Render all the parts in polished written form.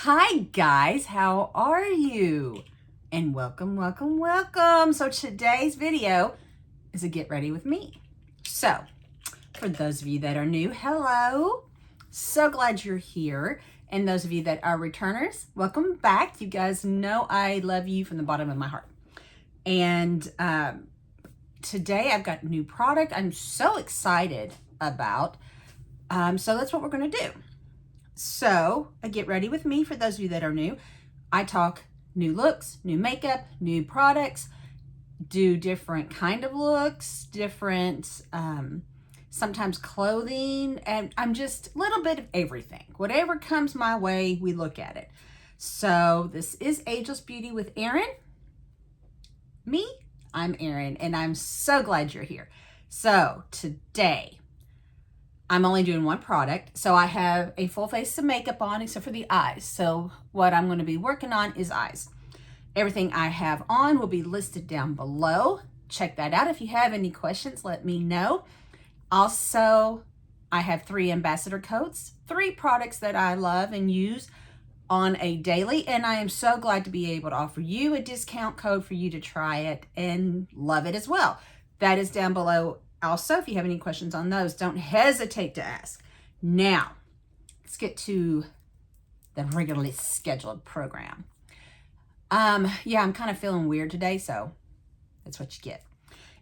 Hi guys, how are you? And welcome, welcome, welcome. So today's video is a get ready with me. So for those of you that are new, hello. So glad you're here. And those of you that are returners, welcome back. You guys know I love you from the bottom of my heart. And today I've got a new product I'm so excited about. So that's what we're gonna do. So, get ready with me for those of you that are new. I talk new looks, new makeup, new products, do different kind of looks, different, sometimes clothing, and I'm just a little bit of everything. Whatever comes my way, we look at it. So, this is Ageless Beauty with Erin. Me, I'm Erin, and I'm so glad you're here. So, today, I'm only doing one product. So I have a full face of makeup on except for the eyes. So what I'm going to be working on is eyes. Everything I have on will be listed down below. Check that out. If you have any questions, let me know. Also, I have 3 ambassador codes, 3 products that I love and use on a daily. And I am so glad to be able to offer you a discount code for you to try it and love it as well. That is down below. Also, if you have any questions on those, don't hesitate to ask. Now, let's get to the regularly scheduled program. Yeah, I'm kind of feeling weird today, so that's what you get.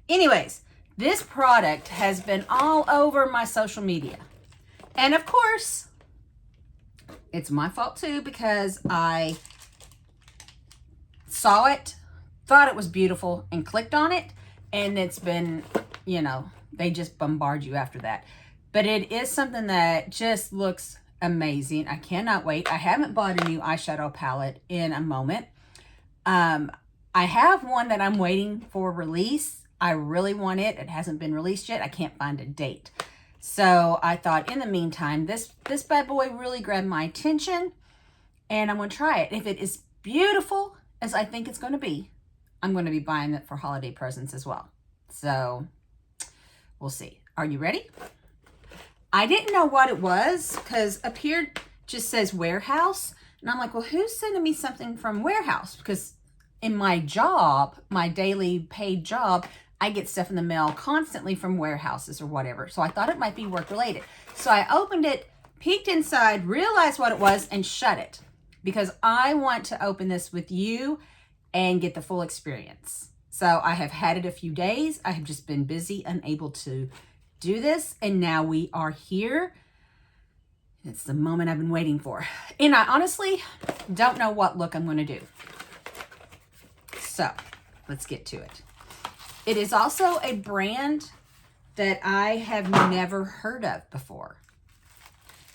Anyways, this product has been all over my social media. And of course, it's my fault too, because I saw it, thought it was beautiful, and clicked on it. And it's been, you know, they just bombard you after that. But it is something that just looks amazing. I cannot wait. I haven't bought a new eyeshadow palette in a moment. I have one that I'm waiting for release. I really want it. It hasn't been released yet. I can't find a date. So I thought in the meantime, this bad boy really grabbed my attention and I'm going to try it. If it is beautiful as I think it's going to be, I'm going to be buying it for holiday presents as well. So we'll see. Are you ready? I didn't know what it was because up here just says warehouse. And I'm like, well, who's sending me something from warehouse? Because in my job, my daily paid job, I get stuff in the mail constantly from warehouses or whatever. So I thought it might be work related. So I opened it, peeked inside, realized what it was, and shut it. Because I want to open this with you and get the full experience. So I have had it a few days. I have just been busy, unable to do this. And now we are here. It's the moment I've been waiting for. And I honestly don't know what look I'm going to do. So let's get to it. It is also a brand that I have never heard of before.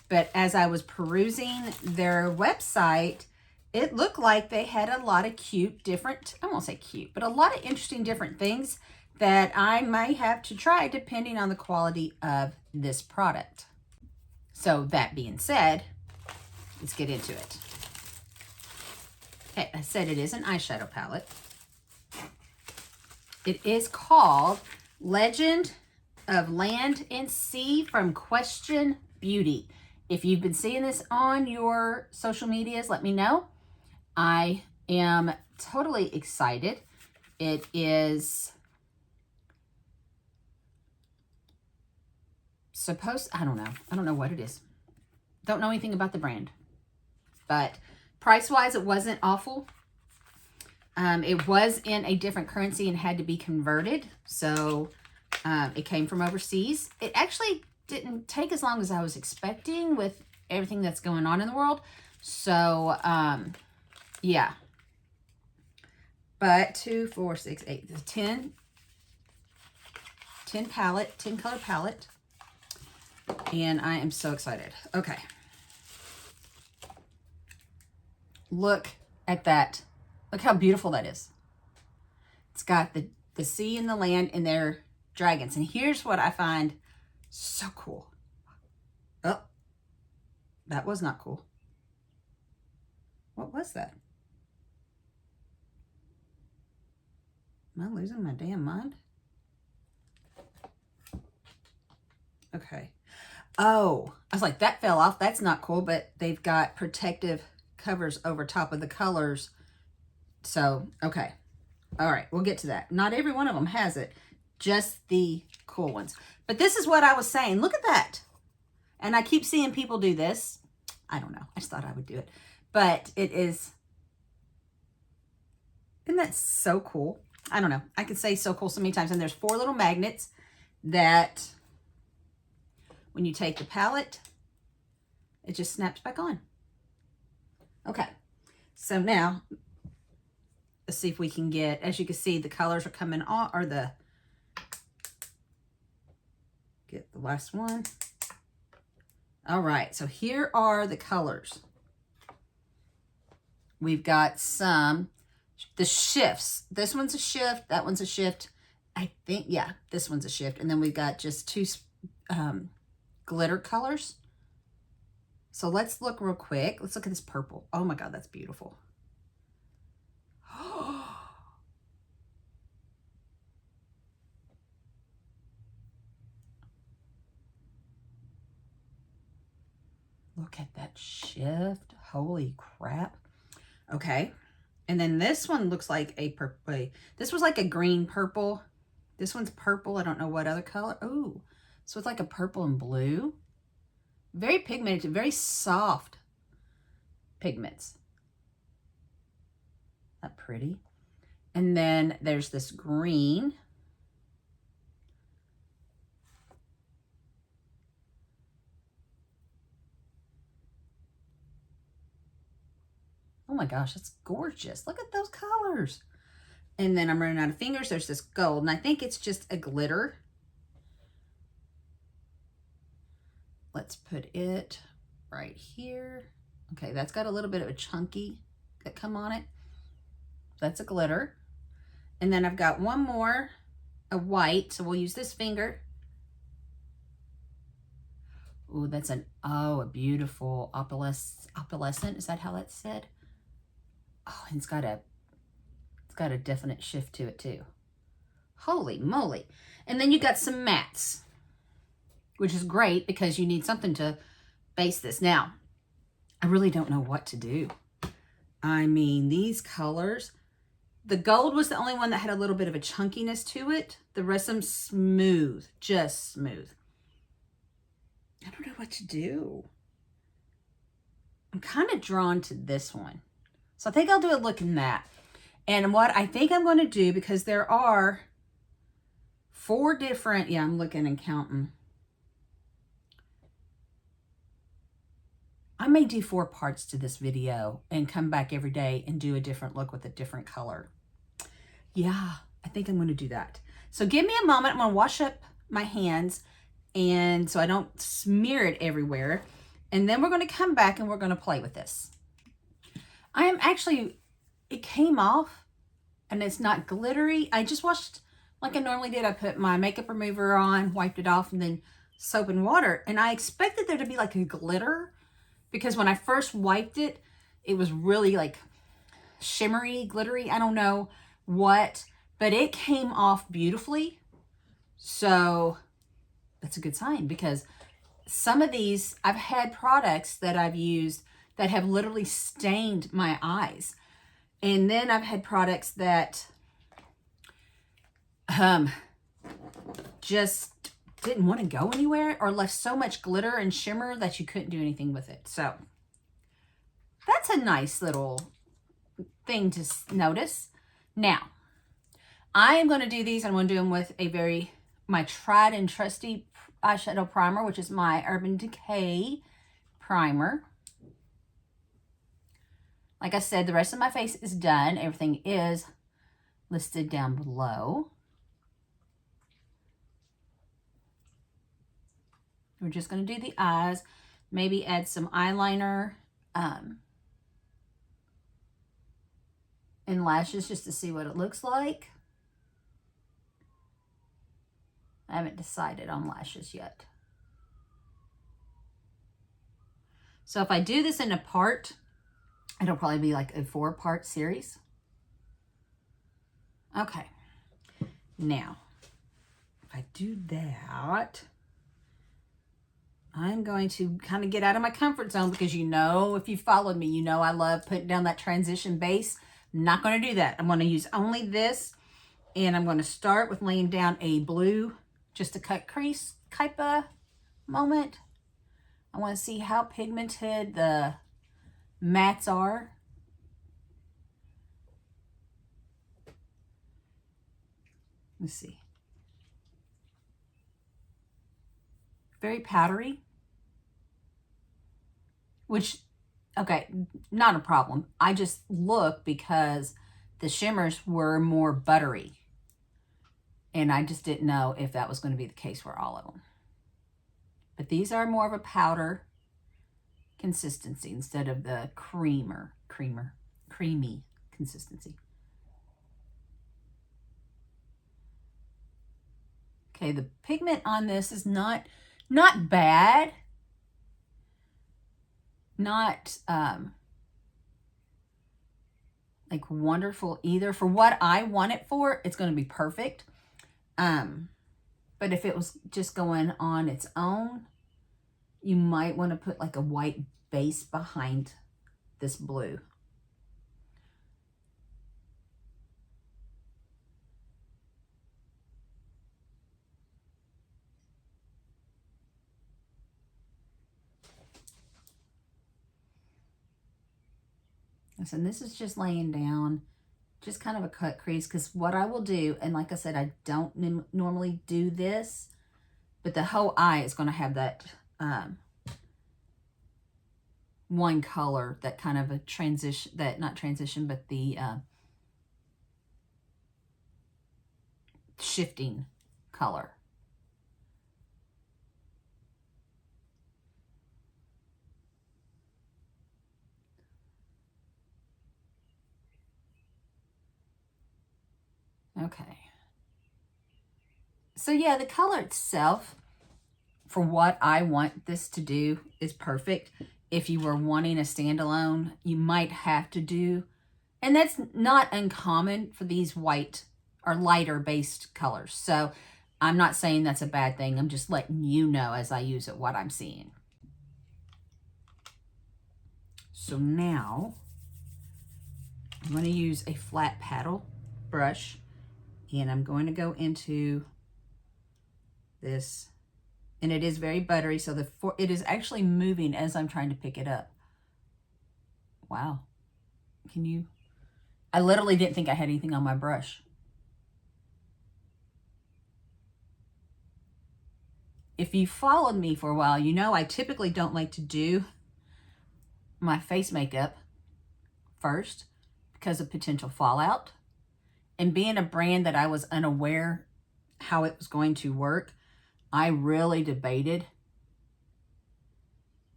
But as I was perusing their website, it looked like they had a lot of cute, different, I won't say cute, but a lot of interesting different things that I might have to try depending on the quality of this product. So that being said, let's get into it. Okay, I said it is an eyeshadow palette. It is called Legend of Land and Sea from Question Beauty. If you've been seeing this on your social medias, let me know. I am totally excited. It is supposed, I don't know what it is. Don't know anything about the brand. But price-wise, it wasn't awful. It was in a different currency and had to be converted. So it came from overseas. It actually didn't take as long as I was expecting with everything that's going on in the world. So, yeah. But 2, 4, 6, 8, 10 palette, 10 color palette. And I am so excited. Okay. Look at that. Look how beautiful that is. It's got the sea and the land and their dragons. And here's what I find so cool. Oh, that was not cool. What was that? Am I losing my damn mind? Okay. Oh, I was like, that fell off. That's not cool, but they've got protective covers over top of the colors. So, okay. All right, we'll get to that. Not every one of them has it, just the cool ones. But this is what I was saying. Look at that. And I keep seeing people do this. I don't know. I just thought I would do it. But it is, isn't that so cool? I don't know. I can say so cool so many times. And there's 4 little magnets that when you take the palette, it just snaps back on. Okay. So now, let's see if we can get, as you can see, the colors are coming on, or get the last one. All right, so here are the colors. We've got the shifts. This one's a shift, that one's a shift. I think, yeah, this one's a shift. And then we've got just 2 glitter colors. So let's look real quick. Let's look at this purple. Oh my God, that's beautiful. Look at that shift. Holy crap. Okay. And then this one looks like a purple. This was like a green purple. This one's purple. I don't know what other color. Oh, so it's like a purple and blue. Very pigmented, very soft pigments. Not pretty. And then there's this green. Oh my gosh, that's gorgeous. Look at those colors. And then I'm running out of fingers. There's this gold, and I think it's just a glitter. Let's put it right here. Okay, that's got a little bit of a chunky that come on it. That's a glitter. And then I've got one more, a white, so we'll use this finger. Oh, that's a beautiful opalescent. Is that how that's said? Oh, and it's got a definite shift to it too. Holy moly. And then you got some mattes, which is great because you need something to base this. Now, I really don't know what to do. I mean, these colors, the gold was the only one that had a little bit of a chunkiness to it. The rest of them smooth, just smooth. I don't know what to do. I'm kind of drawn to this one. So I think I'll do a look in that. And what I think I'm going to do, because there are 4 different, yeah, I'm looking and counting. I may do 4 parts to this video and come back every day and do a different look with a different color. Yeah, I think I'm going to do that. So give me a moment. I'm going to wash up my hands and so I don't smear it everywhere. And then we're going to come back and we're going to play with this. I am actually, it came off and it's not glittery. I just washed like I normally did. I put my makeup remover on, wiped it off, and then soap and water. And I expected there to be like a glitter because when I first wiped it, it was really like shimmery, glittery. I don't know what, but it came off beautifully. So that's a good sign because some of these, I've had products that I've used that have literally stained my eyes. And then I've had products that just didn't want to go anywhere or left so much glitter and shimmer that you couldn't do anything with it. So that's a nice little thing to notice. Now, I am going to do these. I'm going to do them with my tried and trusty eyeshadow primer, which is my Urban Decay Primer. Like I said, the rest of my face is done. Everything is listed down below. We're just going to do the eyes, maybe add some eyeliner and lashes just to see what it looks like. I haven't decided on lashes yet. So if I do this in a part, it'll probably be like a 4-part series. Okay. Now, if I do that, I'm going to kind of get out of my comfort zone because you know, if you followed me, you know I love putting down that transition base. I'm not going to do that. I'm going to use only this, and I'm going to start with laying down a blue, just to cut crease type of moment. I want to see how pigmented the mats are. Let's see. Very powdery. Which, okay, not a problem. I just look because the shimmers were more buttery. And I just didn't know if that was going to be the case for all of them. But these are more of a powder consistency instead of the creamy consistency. Okay, the pigment on this is not bad. Not like wonderful either. For what I want it for, it's going to be perfect. But if it was just going on its own, you might want to put like a white base behind this blue. And this is just laying down just kind of a cut crease, because what I will do, and like I said, I don't normally do this, but the whole eye is going to have that one color, that kind of a transition, that not transition, but the shifting color. Okay. So yeah, the color itself, for what I want this to do, is perfect. If you were wanting a standalone, you might have to do, and that's not uncommon for these white or lighter based colors. So I'm not saying that's a bad thing. I'm just letting you know as I use it what I'm seeing. So now I'm going to use a flat paddle brush, and I'm going to go into this, and it is very buttery, so it is actually moving as I'm trying to pick it up. Wow. Can you? I literally didn't think I had anything on my brush. If you followed me for a while, you know I typically don't like to do my face makeup first because of potential fallout. And being a brand that I was unaware how it was going to work, I really debated,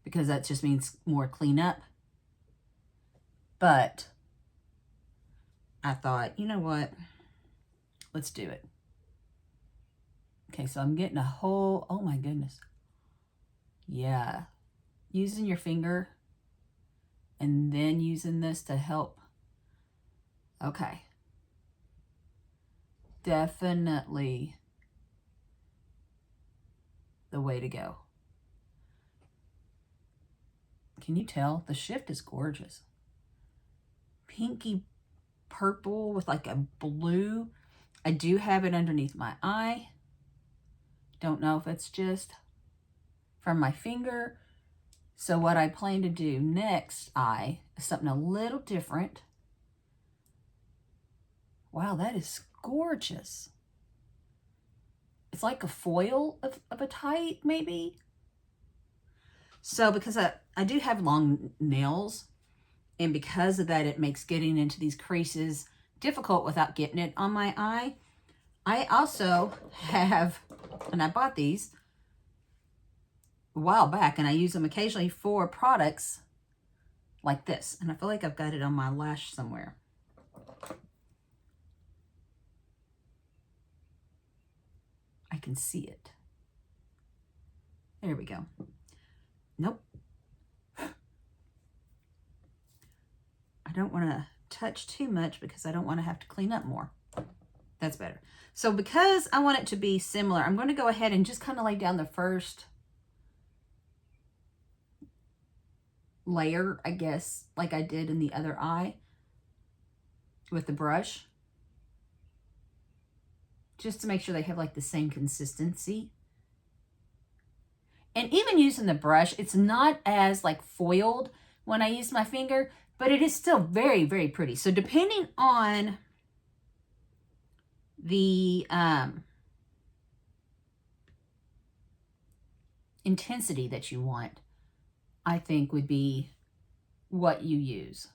because that just means more cleanup. But I thought, you know what? Let's do it. Okay, so I'm getting a whole, oh my goodness. Yeah. Using your finger and then using this to help. Okay. Definitely the way to go. Can you tell? The shift is gorgeous. Pinky purple with like a blue. I do have it underneath my eye. Don't know if it's just from my finger. So what I plan to do next eye is something a little different. Wow, that is gorgeous. It's like a foil of a type, maybe. So because I do have long nails, and because of that, it makes getting into these creases difficult without getting it on my eye. I also have, and I bought these a while back, and I use them occasionally for products like this. And I feel like I've got it on my lash somewhere. I can see it. There we go. Nope. I don't want to touch too much because I don't want to have to clean up more. That's better. So because I want it to be similar, I'm going to go ahead and just kind of lay down the first layer, I guess, like I did in the other eye with the brush, just to make sure they have like the same consistency. And even using the brush, it's not as like foiled when I use my finger, but it is still very, very pretty. So depending on the intensity that you want, I think would be what you use.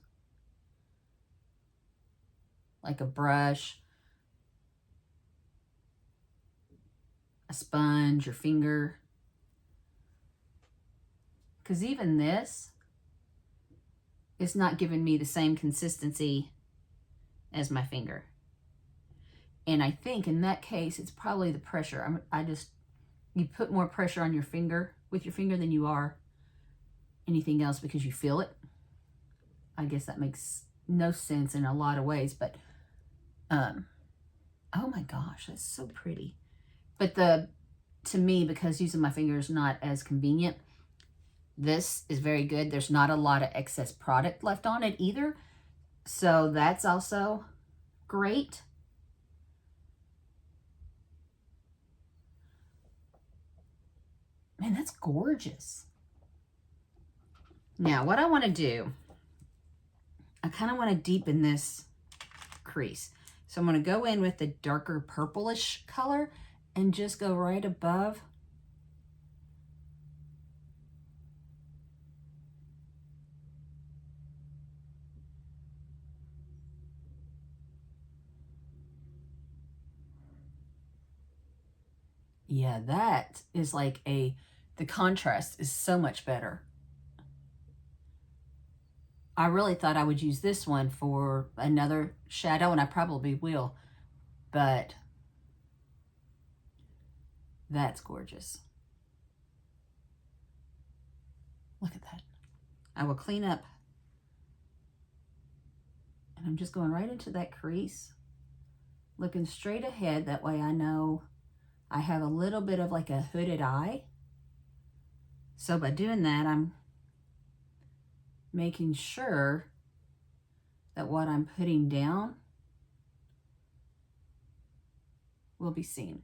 Like a brush, a sponge, your finger. Because even this is not giving me the same consistency as my finger. And I think in that case, it's probably the pressure. You put more pressure on your finger, with your finger, than you are anything else because you feel it. I guess that makes no sense in a lot of ways, but oh my gosh, that's so pretty. But to me, because using my finger is not as convenient, this is very good. There's not a lot of excess product left on it either. So that's also great. Man, that's gorgeous. Now, what I want to do, I kind of want to deepen this crease. So I'm going to go in with the darker purplish color and just go right above. Yeah, that is like the contrast is so much better. I really thought I would use this one for another shadow, and I probably will, but that's gorgeous. Look at that. I will clean up, and I'm just going right into that crease, looking straight ahead. That way I know I have a little bit of like a hooded eye. So by doing that, I'm making sure that what I'm putting down will be seen.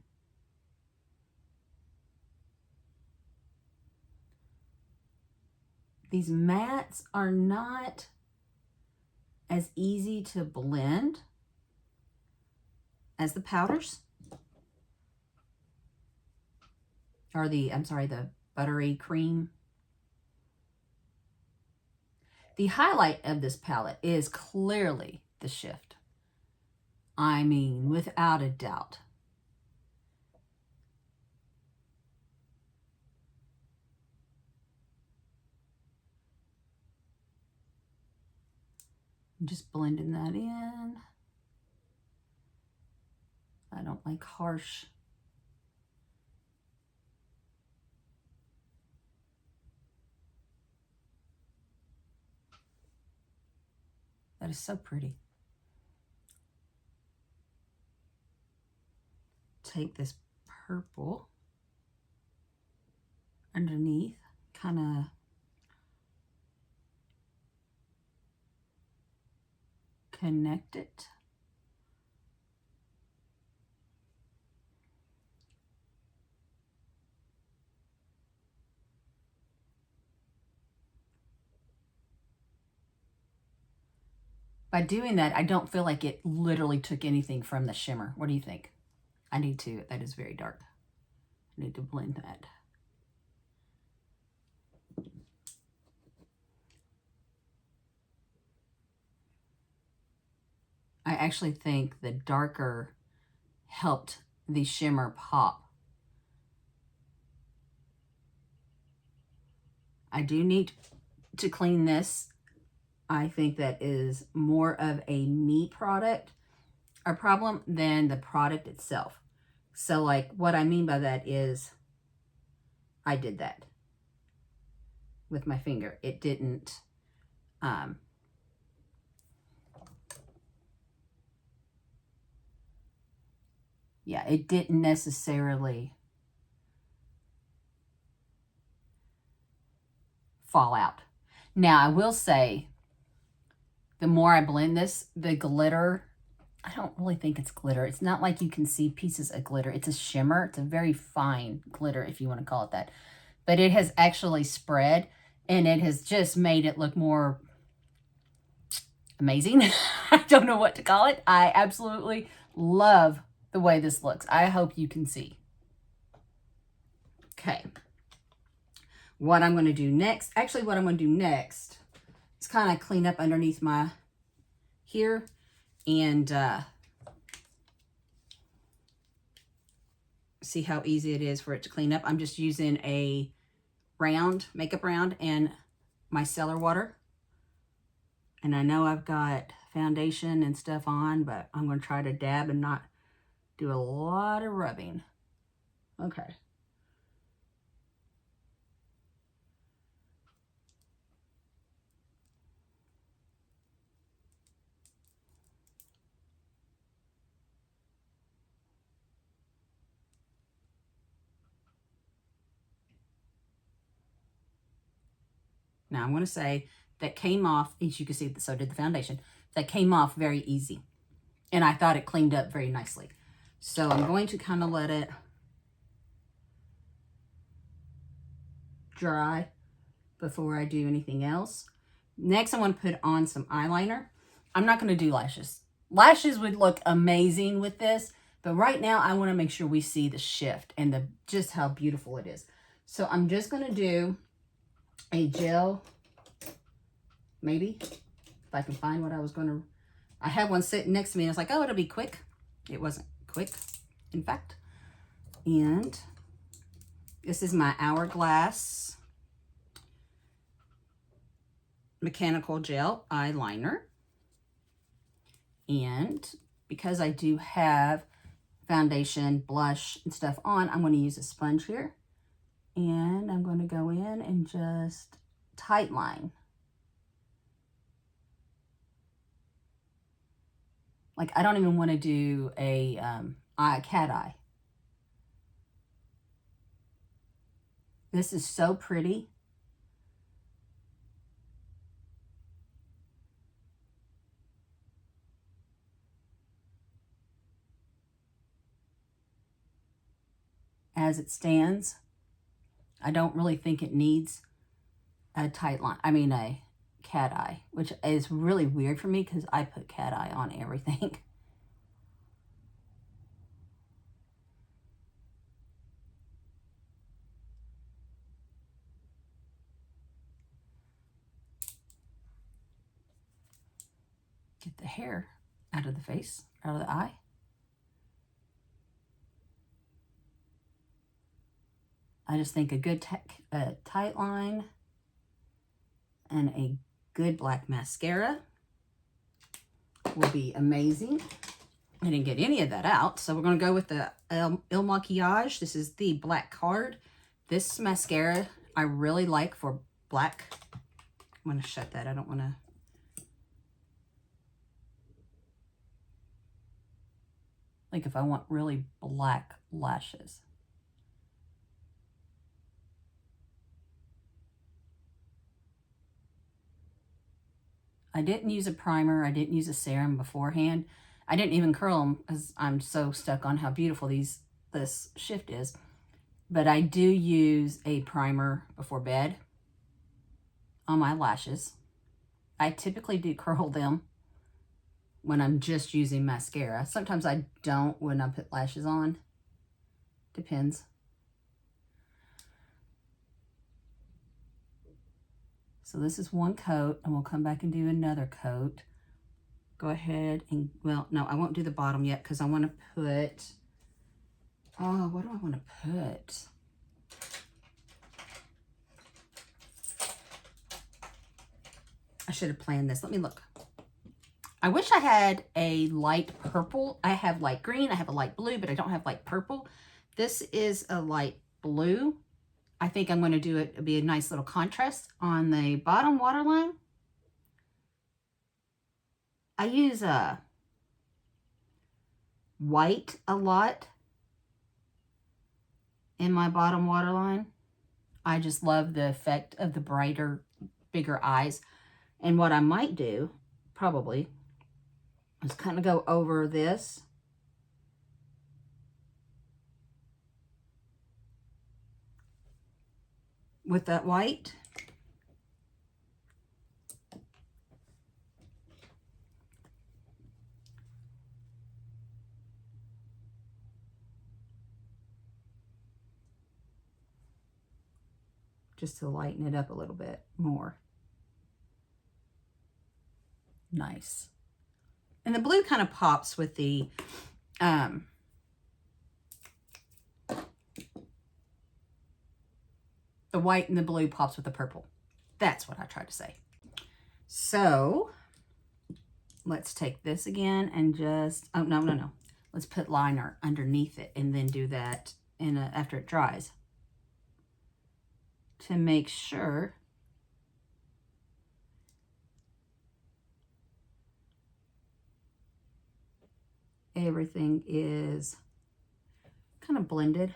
These mattes are not as easy to blend as the powders, or the buttery cream. The highlight of this palette is clearly the shift. I mean, without a doubt. I'm just blending that in. I don't like harsh. That is so pretty. Take this purple underneath, kind of connect it. By doing that, I don't feel like it literally took anything from the shimmer. What do you think? I need to, that is very dark. I need to blend that. I actually think the darker helped the shimmer pop. I do need to clean this. I think that is more of a me product or problem than the product itself. So like what I mean by that is I did that with my finger. It didn't, yeah, it didn't necessarily fall out. Now, I will say, the more I blend this, the glitter, I don't really think it's glitter. It's not like you can see pieces of glitter. It's a shimmer. It's a very fine glitter, if you want to call it that. But it has actually spread, and it has just made it look more amazing. I don't know what to call it. I absolutely love the way this looks. I hope you can see. Okay. What I'm going to do next, actually what I'm going to do next is kind of clean up underneath my here, and see how easy it is for it to clean up. I'm just using a round, makeup round, and my cellar water. And I know I've got foundation and stuff on, but I'm going to try to dab and not do a lot of rubbing. Okay. Now I'm going to say that came off, as you can see, so did the foundation. That came off very easy. And I thought it cleaned up very nicely. So I'm going to kind of let it dry before I do anything else. Next, I want to put on some eyeliner. I'm not going to do lashes. Lashes would look amazing with this, but right now I want to make sure we see the shift and just how beautiful it is. So I'm just going to do a gel, maybe, if I can find what I was going to. I had one sitting next to me and I was like, oh, it'll be quick. It wasn't quick, in fact. And this is my Hourglass mechanical gel eyeliner. And because I do have foundation, blush, and stuff on, I'm going to use a sponge here. And I'm going to go in and just tight line. Like, I don't even want to do a cat eye. This is so pretty. As it stands, I don't really think it needs a tight line. I mean, a cat eye, which is really weird for me because I put cat eye on everything. Get the hair out of the face, out of the eye. I just think a good tight line and a good black mascara will be amazing. I didn't get any of that out, so we're going to go with the Il Makiage. This is the black card. This mascara I really like for black. I'm going to shut that. I don't want to. Like if I want really black lashes. I didn't use a primer. I didn't use a serum beforehand. I didn't even curl them because I'm so stuck on how beautiful this shift is. But I do use a primer before bed on my lashes. I typically do curl them when I'm just using mascara. Sometimes I don't when I put lashes on. Depends. So this is one coat, and we'll come back and do another coat. Go ahead and, well, no, I won't do the bottom yet because I want to put, oh, what do I want to put? I should have planned this. Let me look. I wish I had a light purple. I have light green. I have a light blue, but I don't have light purple. This is a light blue. I think I'm going to do it. It'll be a nice little contrast on the bottom waterline. I use white a lot in my bottom waterline. I just love the effect of the brighter bigger eyes. And what I might do, probably, is kind of go over this. With that white. Just to lighten it up a little bit more. Nice. And the blue kind of pops with the white and the blue pops with the purple. That's what I tried to say. So let's take this again and just, oh, no. Let's put liner underneath it and then do that after it dries, to make sure everything is kind of blended.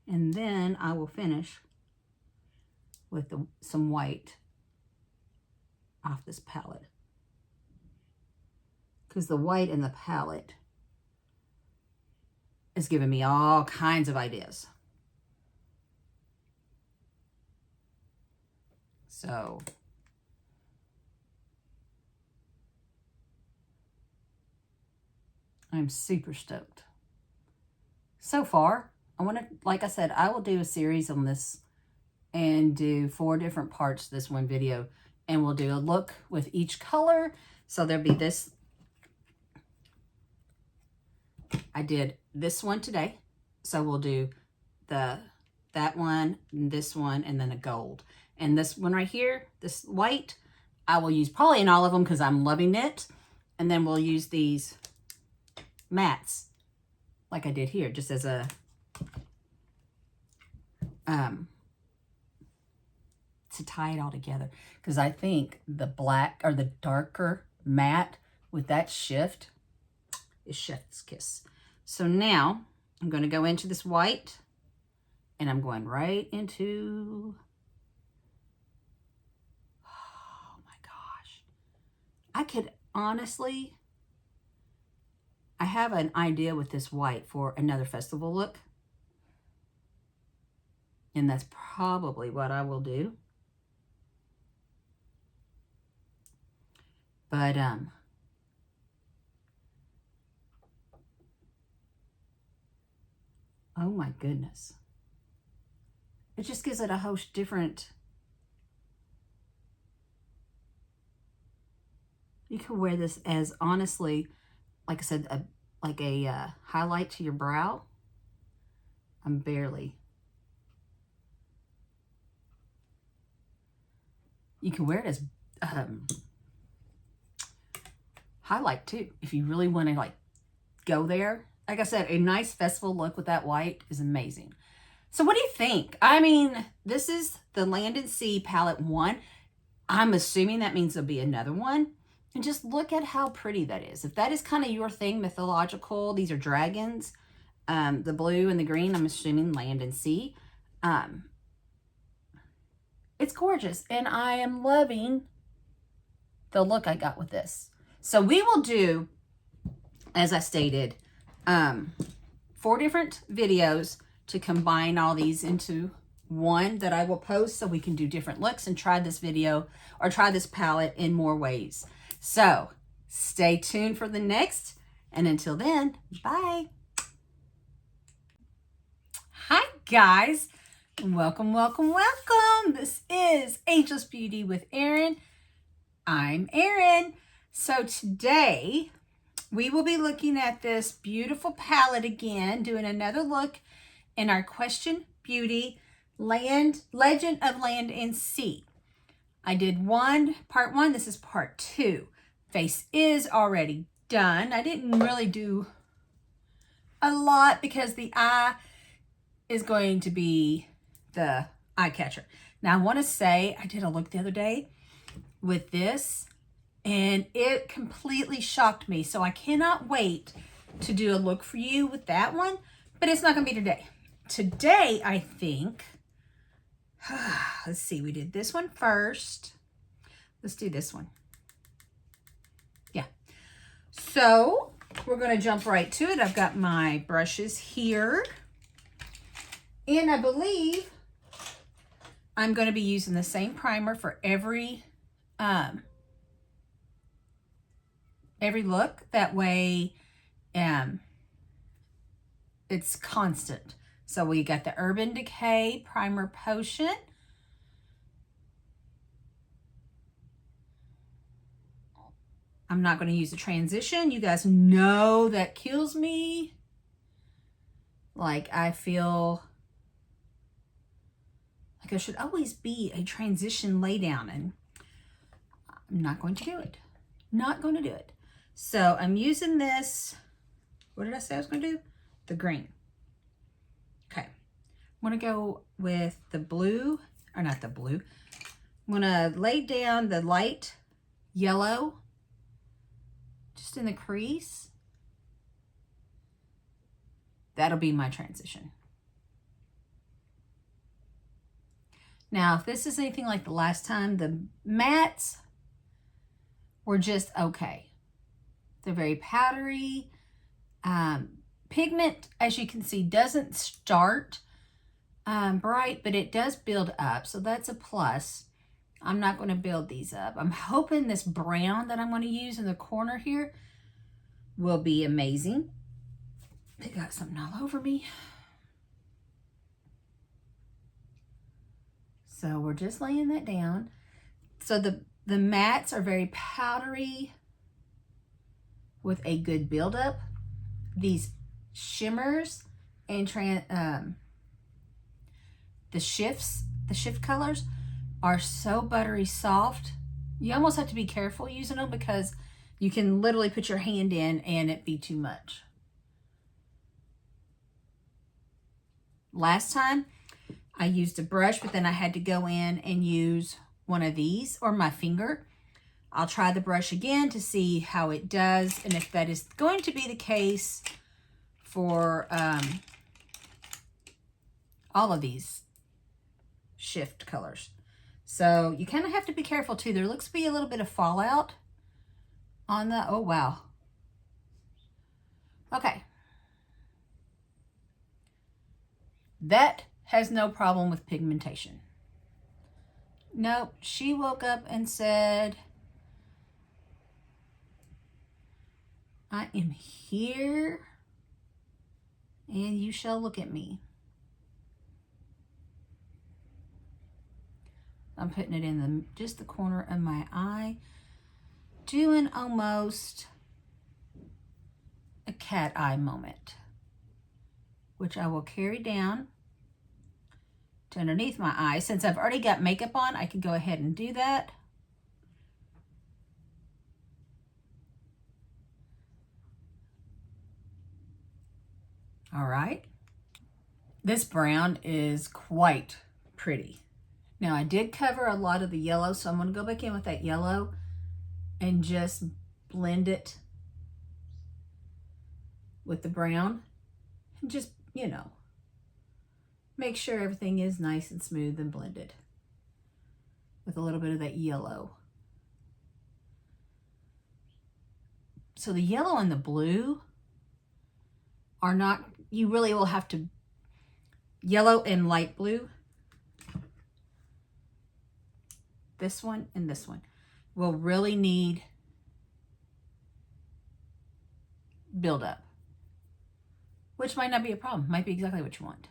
And then I will finish with some white off this palette, because the white in the palette is giving me all kinds of ideas. So I'm super stoked. So far, I want to, like I said, I will do a series on this and do 4 different parts this one video. And we'll do a look with each color. So there'll be this. I did this one today. So we'll do that one, this one, and then a gold. And this one right here, this white, I will use probably in all of them because I'm loving it. And then we'll use these mattes like I did here, just as a to tie it all together, because I think the black or the darker matte with that shift is chef's kiss. So now I'm going to go into this white, and I'm going right into, oh my gosh, I could honestly, I have an idea with this white for another festival look. And that's probably what I will do. But, oh my goodness. It just gives it a host different. You can wear this as, honestly, like I said, like a highlight to your brow. I'm barely. You can wear it as highlight too, if you really want to like go there. Like I said, a nice festival look with that white is amazing. So what do you think? I mean, this is the Land and Sea Palette 1. I'm assuming that means there'll be another one. And just look at how pretty that is. If that is kind of your thing, mythological, these are dragons. The blue and the green, I'm assuming Land and Sea. It's gorgeous. And I am loving the look I got with this. So we will do, as I stated, 4 different videos to combine all these into one that I will post, so we can do different looks and try this video or try this palette in more ways. So stay tuned for the next, and until then, bye. Hi guys, welcome. This is Angel's Beauty with Erin. I'm Erin. So today we will be looking at this beautiful palette again, doing another look in our Question Beauty Legend of Land and Sea. I did part one, this is part 2. Face is already done. I didn't really do a lot because the eye is going to be the eye catcher. Now I want to say I did a look the other day with this, and it completely shocked me. So I cannot wait to do a look for you with that one, but it's not going to be today. Today, I think, Let's see, we did this one first. Let's do this one. Yeah. So we're going to jump right to it. I've got my brushes here. And I believe I'm going to be using the same primer for every look. That way it's constant. So we got the Urban Decay Primer Potion. I'm not going to use the transition. You guys know that kills me. Like, I feel like there should always be a transition laydown, and I'm not going to do it. Not going to do it. So I'm using this. What did I say I was going to do? The green. Okay. I'm going to go with the blue, or not the blue. I'm going to lay down the light yellow just in the crease. That'll be my transition. Now, if this is anything like the last time, the mattes were just okay. They're very powdery. Pigment, as you can see, doesn't start bright, but it does build up, so that's a plus. I'm not going to build these up. I'm hoping this brown that I'm going to use in the corner here will be amazing. They got something all over me. So we're just laying that down. So the mattes are very powdery with a good buildup. These shimmers and the shift colors are so buttery soft. You almost have to be careful using them because you can literally put your hand in and it be too much. Last time I used a brush, but then I had to go in and use one of these or my finger. I'll try the brush again to see how it does, and if that is going to be the case for all of these shift colors. So you kind of have to be careful too. There looks to be a little bit of fallout on the, oh wow. Okay. That has no problem with pigmentation. Nope, she woke up and said, I am here and you shall look at me. I'm putting it in just the corner of my eye, doing almost a cat eye moment, which I will carry down to underneath my eye. Since I've already got makeup on, I can go ahead and do that. All right. This brown is quite pretty. Now I did cover a lot of the yellow, so I'm going to go back in with that yellow and just blend it with the brown. And just, you know, make sure everything is nice and smooth and blended with a little bit of that yellow. So the yellow and the blue are not, you really will have to, yellow and light blue, this one and this one, will really need build up, which might not be a problem, might be exactly what you want.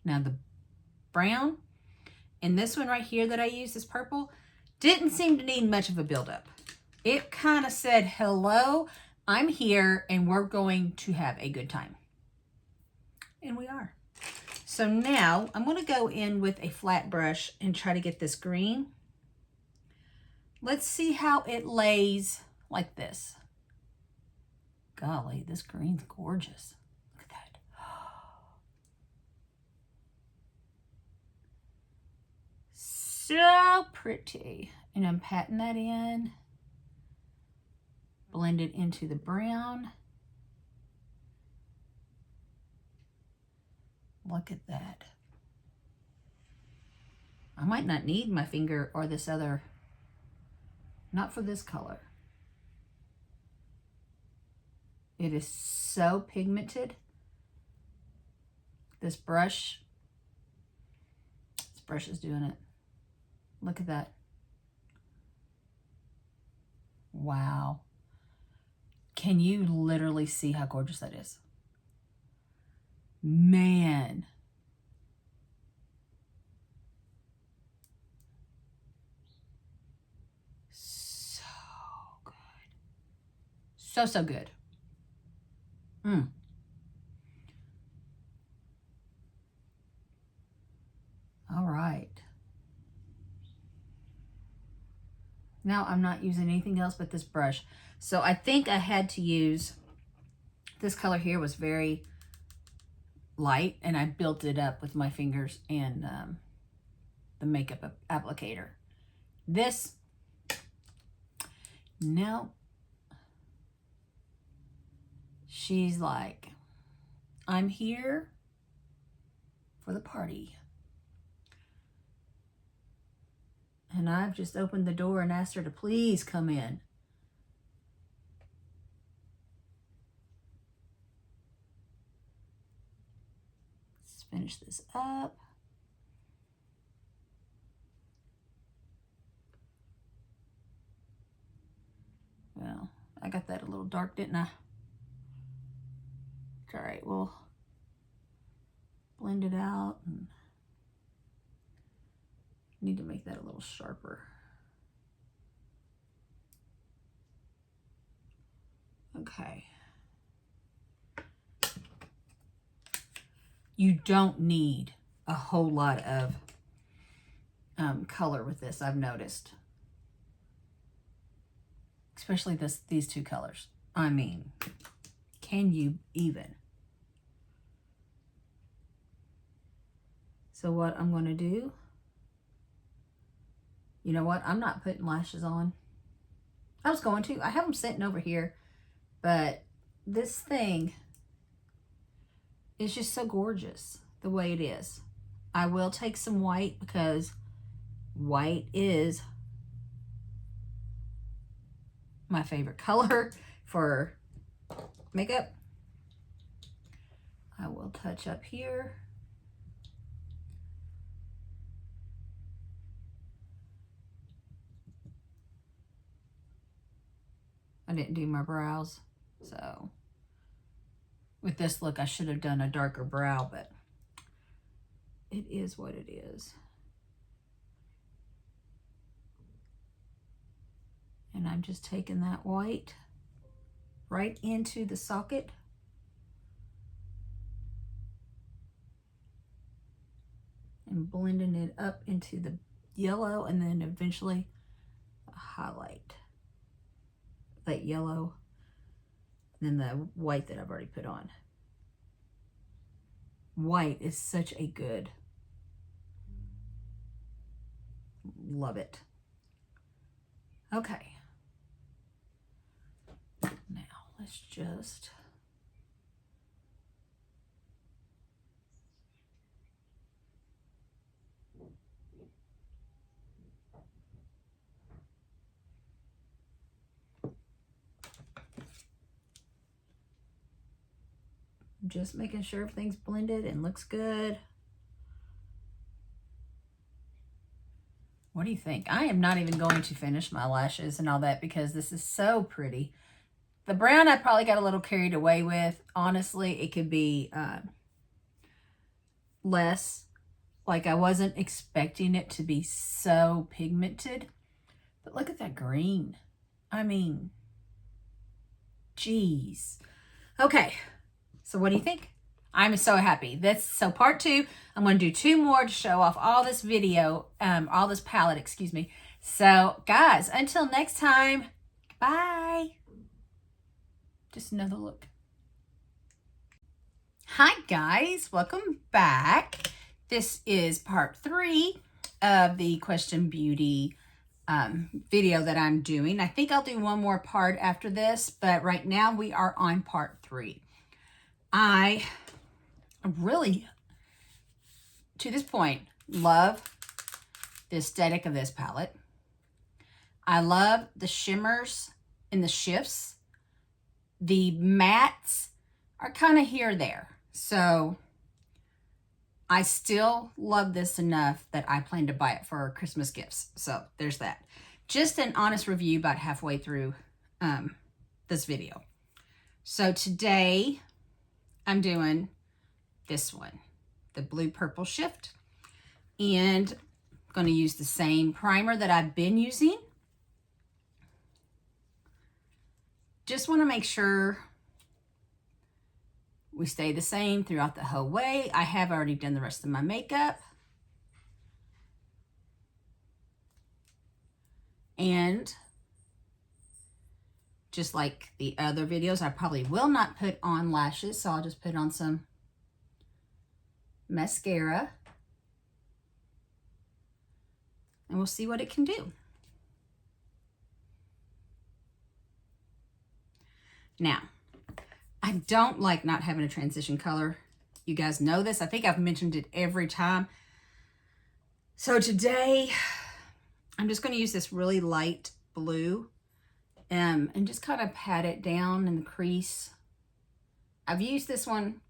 Now the brown and this one right here that I used, this purple, didn't seem to need much of a buildup. It kind of said, hello, I'm here and we're going to have a good time. And we are. So now I'm going to go in with a flat brush and try to get this green. Let's see how it lays like this. Golly, this green's gorgeous. Look at that. So pretty. And I'm patting that in. Blend it into the brown. Look at that. I might not need my finger or this other, not for this color. It is so pigmented. This brush is doing it. Look at that. Wow. Can you literally see how gorgeous that is? Man. So good. So good. All right. Now I'm not using anything else but this brush. So I think I had to use, this color here was very light, and I built it up with my fingers and the makeup applicator. This, no. She's like, I'm here for the party. And I've just opened the door and asked her to please come in. Let's finish this up. Well, I got that a little dark, didn't I? All right, we'll blend it out. And need to make that a little sharper. Okay. You don't need a whole lot of color with this, I've noticed. Especially these two colors. I mean, can you even? So what I'm going to do, you know what? I'm not putting lashes on. I was going to. I have them sitting over here. But this thing is just so gorgeous the way it is. I will take some white because white is my favorite color for makeup. I will touch up here. I didn't do my brows, so with this look I should have done a darker brow, but it is what it is. And I'm just taking that white right into the socket. And blending it up into the yellow, and then eventually a highlight. That yellow, and then the white that I've already put on. White is such a good, love it. Okay. Now let's just making sure everything's blended and looks good. What do you think? I am not even going to finish my lashes and all that because this is so pretty. The brown I probably got a little carried away with. Honestly, it could be less. Like, I wasn't expecting it to be so pigmented. But look at that green. I mean, geez. Okay. So what do you think? I'm so happy. So part 2, I'm going to do 2 more to show off all this video, all this palette, excuse me. So guys, until next time, bye. Just another look. Hi guys, welcome back. This is part 3 of the Question Beauty video that I'm doing. I think I'll do one more part after this, but right now we are on part 3. I really to this point, love the aesthetic of this palette. I love the shimmers and the shifts. The mattes are kind of here or there. So I still love this enough that I plan to buy it for Christmas gifts. So there's that. Just an honest review about halfway through this video. So today I'm doing this one, the blue purple shift, and I'm going to use the same primer that I've been using. Just want to make sure we stay the same throughout the whole way. I have already done the rest of my makeup. And just like the other videos, I probably will not put on lashes, so I'll just put on some mascara. And we'll see what it can do. Now, I don't like not having a transition color. You guys know this. I think I've mentioned it every time. So today, I'm just going to use this really light blue and just kind of pat it down in the crease. I've used this one,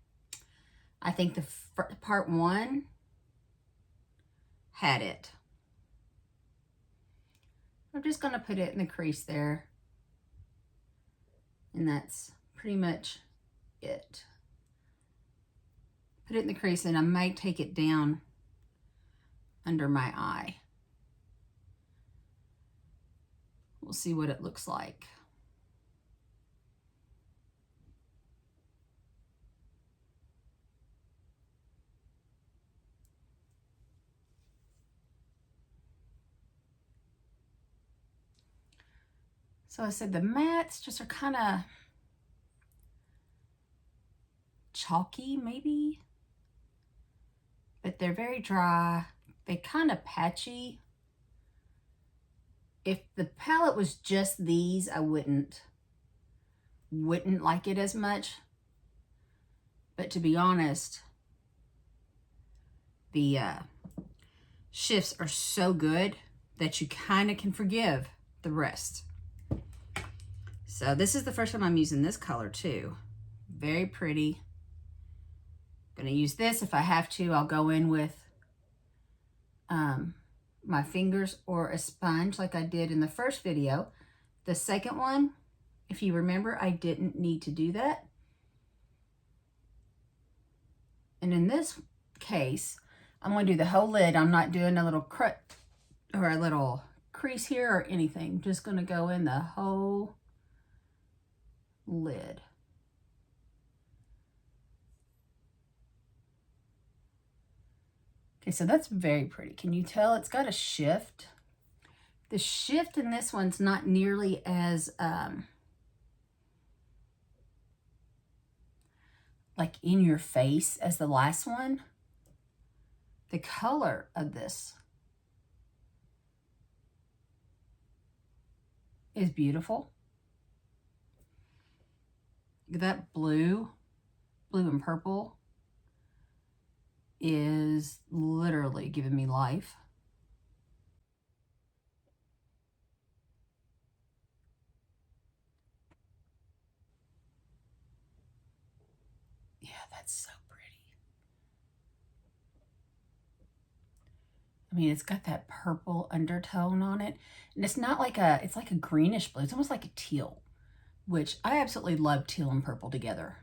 I think the part 1 had it. I'm just going to put it in the crease there. And that's pretty much it. Put it in the crease, and I might take it down under my eye. We'll see what it looks like. So I said the mattes just are kind of chalky maybe, but they're very dry. They kind of patchy. If the palette was just these, I wouldn't like it as much. But to be honest, the shifts are so good that you kind of can forgive the rest. So this is the first time I'm using this color too. Very pretty. I'm gonna use this. If I have to, I'll go in with my fingers or a sponge like I did in the first video. The second one, if you remember, I didn't need to do that. And in this case, I'm going to do the whole lid. I'm not doing a little cut or a little crease here or anything. Just going to go in the whole lid. Okay, so that's very pretty. Can you tell it's got a shift? The shift in this one's not nearly as like in your face as the last one. The color of this is beautiful. Look at that blue and purple is literally giving me life. Yeah, that's so pretty. I mean, it's got that purple undertone on it. And it's not like it's like a greenish blue. It's almost like a teal, which I absolutely love teal and purple together.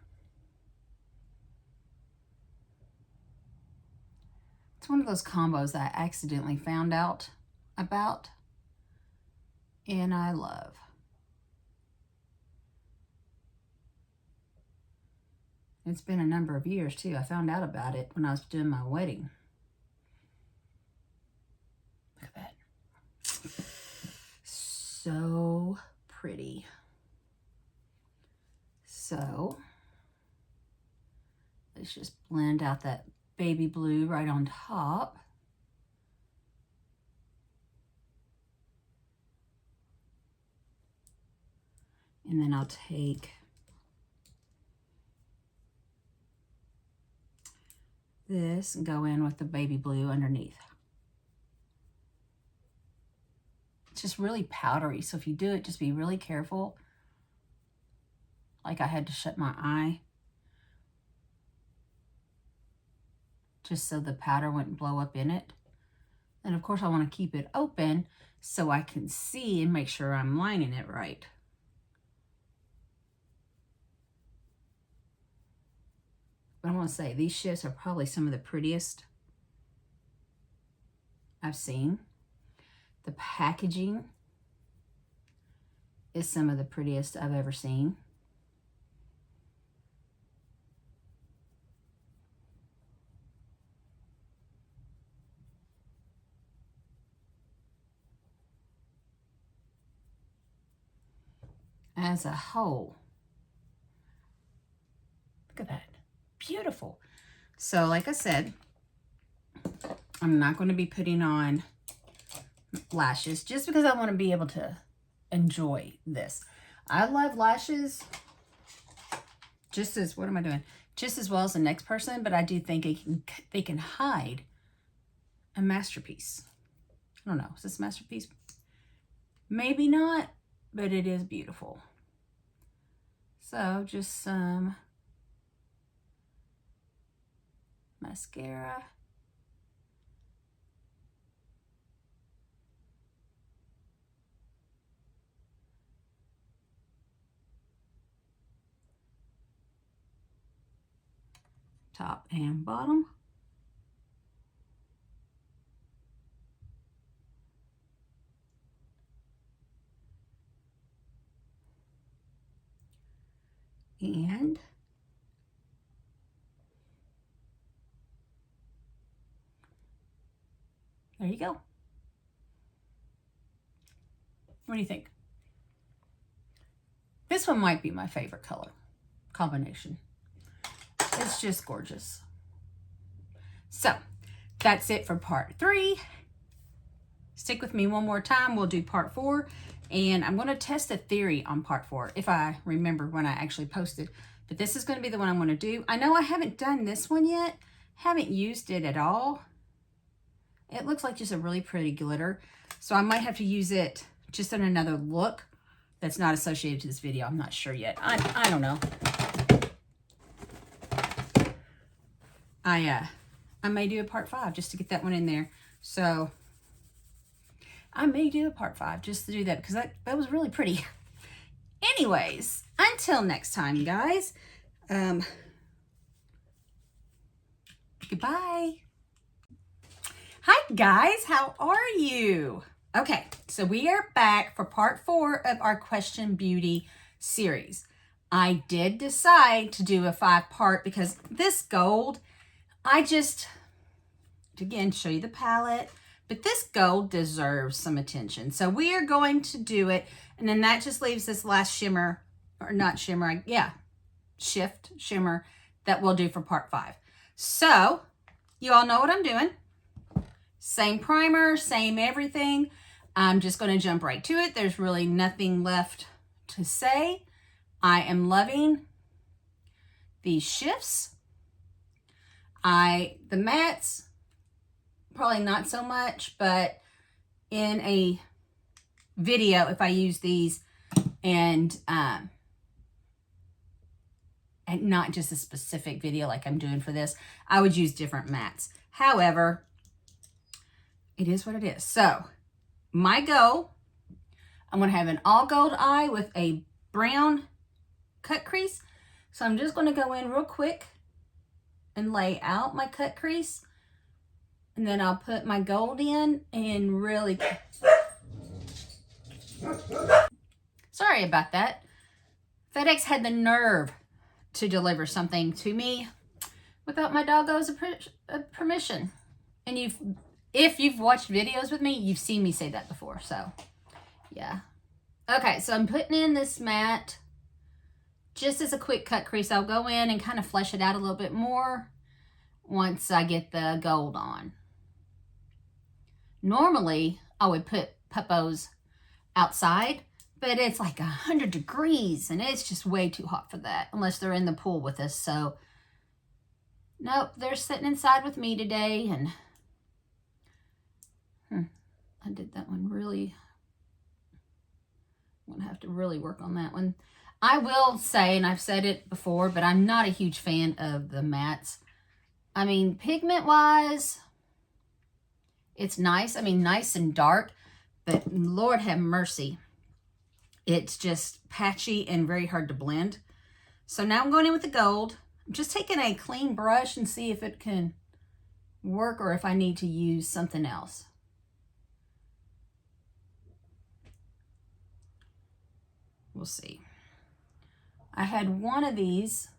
It's one of those combos that I accidentally found out about and I love. It's been a number of years too. I found out about it when I was doing my wedding. Look at that. So pretty. So let's just blend out that baby blue right on top. And then I'll take this and go in with the baby blue underneath. It's just really powdery, so if you do it, just be really careful. Like I had to shut my eye just so the powder wouldn't blow up in it. And of course I want to keep it open so I can see and make sure I'm lining it right. But I want to say these shifts are probably some of the prettiest I've seen. The packaging is some of the prettiest I've ever seen. As a whole, look at that, beautiful. So like I said, I'm not going to be putting on lashes just because I want to be able to enjoy this. I love lashes just as, what am I doing? Just as well as the next person, but I do think they can hide a masterpiece. I don't know, is this a masterpiece? Maybe not, but it is beautiful. So just some mascara. Top and bottom. And there you go. What do you think? This one might be my favorite color combination. It's just gorgeous. So that's it for part 3. Stick with me one more time. We'll do part 4. And I'm going to test a theory on part 4 if I remember when I actually posted. But this is going to be the one I'm going to do. I know I haven't done this one yet. Haven't used it at all. It looks like just a really pretty glitter. So I might have to use it just in another look that's not associated to this video. I'm not sure yet. I don't know. I may do a part 5 just to get that one in there. So I may do a part 5 just to do that because that was really pretty. Anyways, until next time, guys. Goodbye. Hi, guys. How are you? Okay, so we are back for part 4 of our Question Beauty series. I did decide to do a 5-part because this gold, I just, again, show you the palette, but this gold deserves some attention. So we are going to do it, and then that just leaves this last shimmer, or not shimmer, yeah, shift shimmer that we'll do for part 5. So you all know what I'm doing. Same primer, same everything. I'm just going to jump right to it. There's really nothing left to say. I am loving these shifts. The mattes, probably not so much, but in a video, if I use these and not just a specific video like I'm doing for this, I would use different mattes. However, it is what it is. So my goal, I'm going to have an all gold eye with a brown cut crease. So I'm just going to go in real quick and lay out my cut crease. And then I'll put my gold in and really... Sorry about that. FedEx had the nerve to deliver something to me without my doggo's permission. And if you've watched videos with me, you've seen me say that before. So, yeah. Okay, so I'm putting in this matte just as a quick cut crease. I'll go in and kind of flesh it out a little bit more once I get the gold on. Normally, I would put puppos outside, but it's like 100 degrees and it's just way too hot for that unless they're in the pool with us. So Nope, they're sitting inside with me today, and I did that one really. I'm going to have to really work on that one. I will say, and I've said it before, but I'm not a huge fan of the mattes. I mean, pigment-wise, it's nice. I mean, nice and dark, but Lord have mercy, it's just patchy and very hard to blend. So now I'm going in with the gold. I'm just taking a clean brush and see if it can work or if I need to use something else. We'll see. I had one of these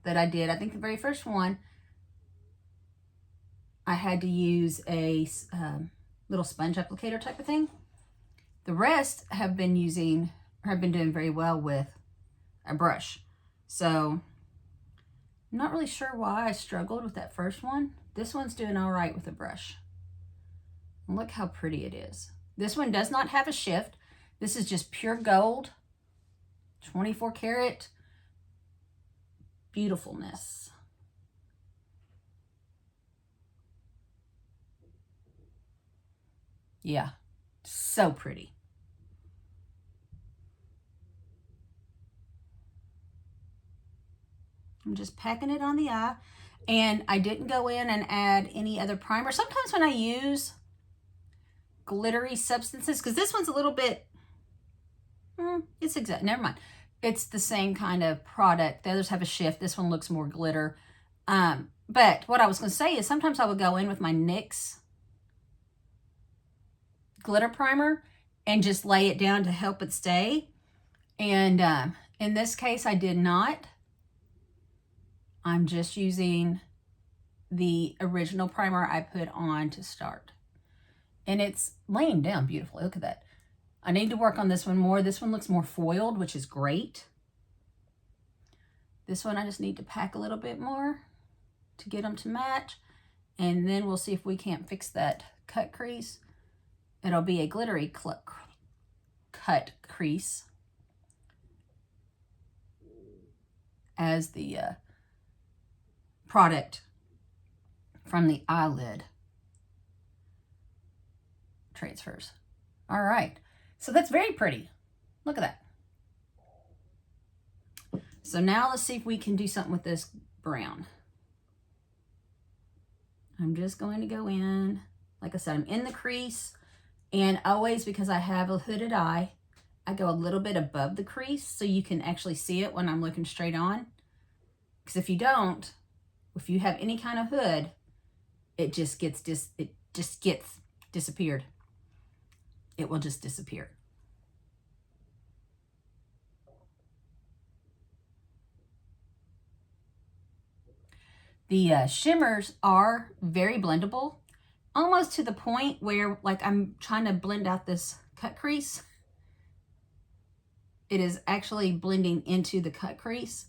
that I did, I think the very first one, I had to use a little sponge applicator type of thing. The rest have been doing very well with a brush. So I'm not really sure why I struggled with that first one. This one's doing all right with a brush. And look how pretty it is. This one does not have a shift. This is just pure gold, 24 karat beautifulness. Yeah, so pretty. I'm just packing it on the eye, and I didn't go in and add any other primer. Sometimes when I use glittery substances, because this one's a little bit, it's exact, never mind. It's the same kind of product. The others have a shift. This one looks more glitter. But what I was going to say is sometimes I would go in with my NYX glitter primer and just lay it down to help it stay. And in this case, I did not. I'm just using the original primer I put on to start. And it's laying down beautifully. Look at that. I need to work on this one more. This one looks more foiled, which is great. This one I just need to pack a little bit more to get them to match. And then we'll see if we can't fix that cut crease. It'll be a glittery cut crease as the product from the eyelid transfers. All right, so that's very pretty. Look at that. So now let's see if we can do something with this brown. I'm just going to go in, like I said, I'm in the crease, and always, because I have a hooded eye, I go a little bit above the crease so you can actually see it when I'm looking straight on. Because if you don't, if you have any kind of hood, it just gets disappeared. It will just disappear. The shimmers are very blendable, almost to the point where, like, I'm trying to blend out this cut crease. It is actually blending into the cut crease,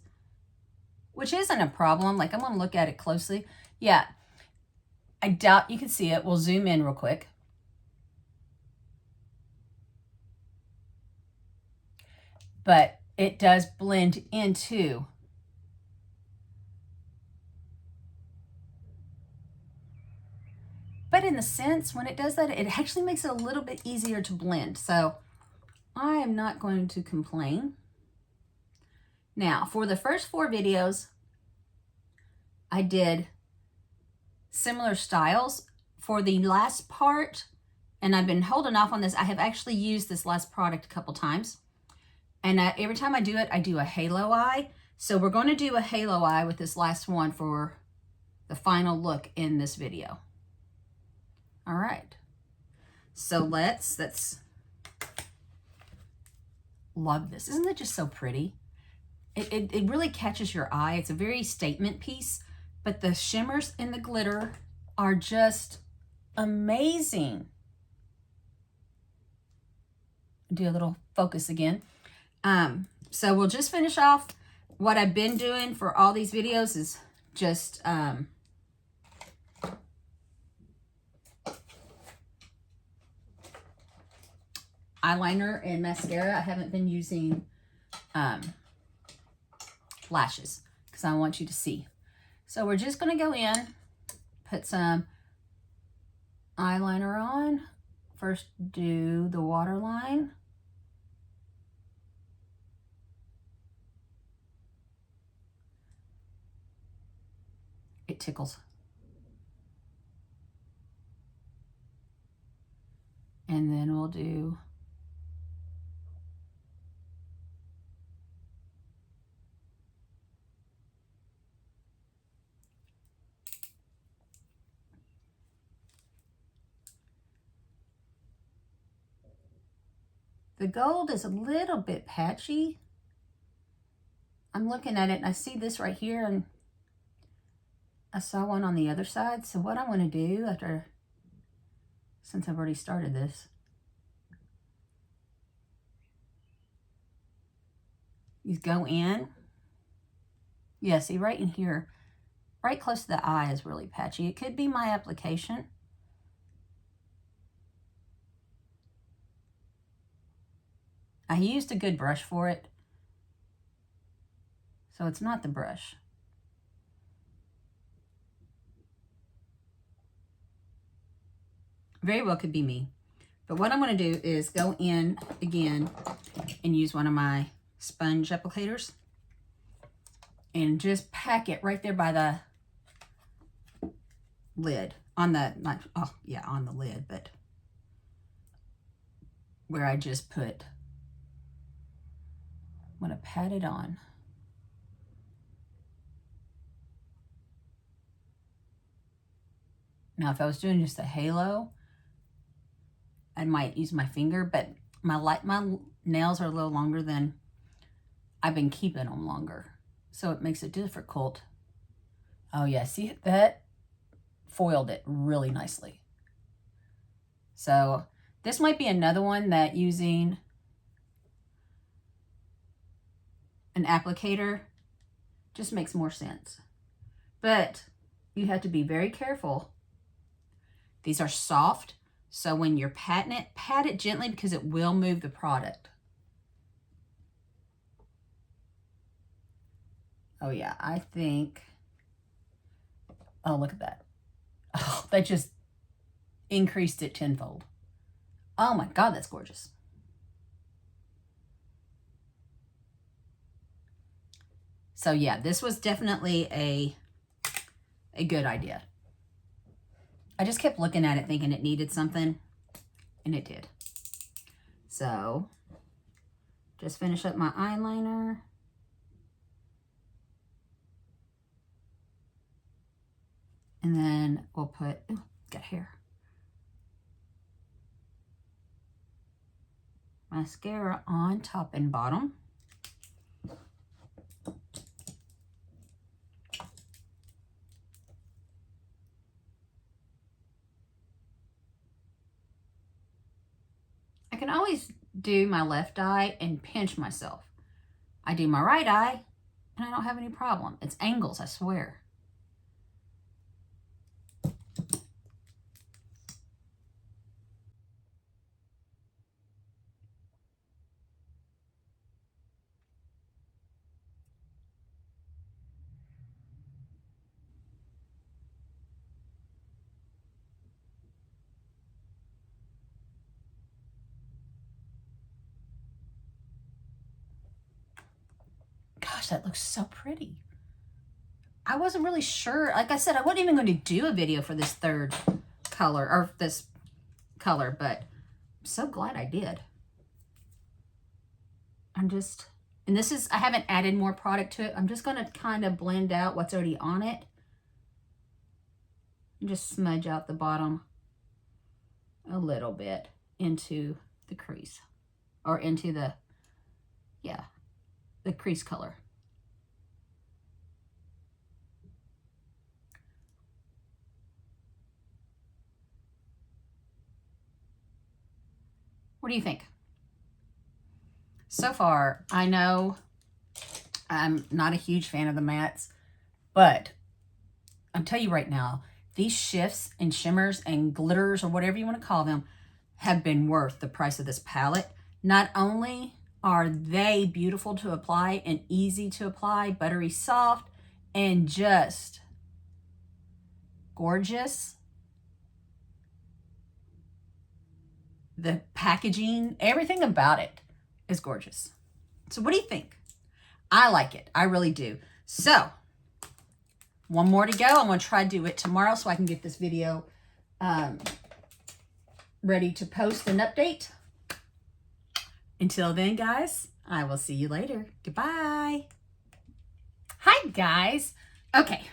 which isn't a problem. Like, I'm going to look at it closely. Yeah, I doubt you can see it. We'll zoom in real quick. But it does blend into. But in the sense, when it does that, it actually makes it a little bit easier to blend. So I am not going to complain. Now, for the first 4 videos, I did similar styles. For the last part, and I've been holding off on this, I have actually used this last product a couple times. And every time I do it, I do a halo eye. So we're going to do a halo eye with this last one for the final look in this video. All right. So let's love this. Isn't it just so pretty? It really catches your eye. It's a very statement piece, but the shimmers and the glitter are just amazing. Do a little focus again. So we'll just finish off. What I've been doing for all these videos is just eyeliner and mascara. I haven't been using lashes because I want you to see. So we're just going to go in, put some eyeliner on. First do the waterline. It tickles. And then we'll do the gold is a little bit patchy. I'm looking at it and I see this right here, and I saw one on the other side. So what I want to do after, since I've already started this, is go in. Yeah, see right in here, right close to the eye is really patchy. It could be my application. I used a good brush for it, so it's not the brush. Very well could be me. But what I'm going to do is go in again and use one of my sponge applicators and just pack it right there by the lid. On the, not, oh yeah, on the lid, but where I just put, I'm going to pat it on. Now, if I was doing just a halo, I might use my finger, but my nails are a little longer than I've been keeping them longer. So it makes it difficult. Oh yeah, see that foiled it really nicely. So this might be another one that using an applicator just makes more sense. But you have to be very careful. These are soft, so when you're patting it, pat it gently because it will move the product. Oh yeah, I think, oh look at that. Oh, that just increased it tenfold. Oh my God, that's gorgeous. So yeah, this was definitely a good idea. I just kept looking at it thinking it needed something, and it did. So just finish up my eyeliner. And then we'll put, ooh, got hair. Mascara on top and bottom. I can always do my left eye and pinch myself. I do my right eye and I don't have any problem. It's angles, I swear. Gosh, that looks so pretty. I wasn't really sure. Like I said, I wasn't even going to do a video for this third color, or this color, but I'm so glad I did. I'm just, and this is, I haven't added more product to it. I'm just going to kind of blend out what's already on it. And just smudge out the bottom a little bit into the crease, or into the, yeah, the crease color. What do you think? So far, I know I'm not a huge fan of the mattes, but I'll tell you right now, these shifts and shimmers and glitters, or whatever you want to call them, have been worth the price of this palette. Not only are they beautiful to apply and easy to apply, buttery soft, and just gorgeous. The packaging, everything about it is gorgeous. So what do you think? I like it. I really do. So one more to go. I'm going to try to do it tomorrow so I can get this video ready to post an update. Until then, guys, I will see you later. Goodbye. Hi, guys. Okay,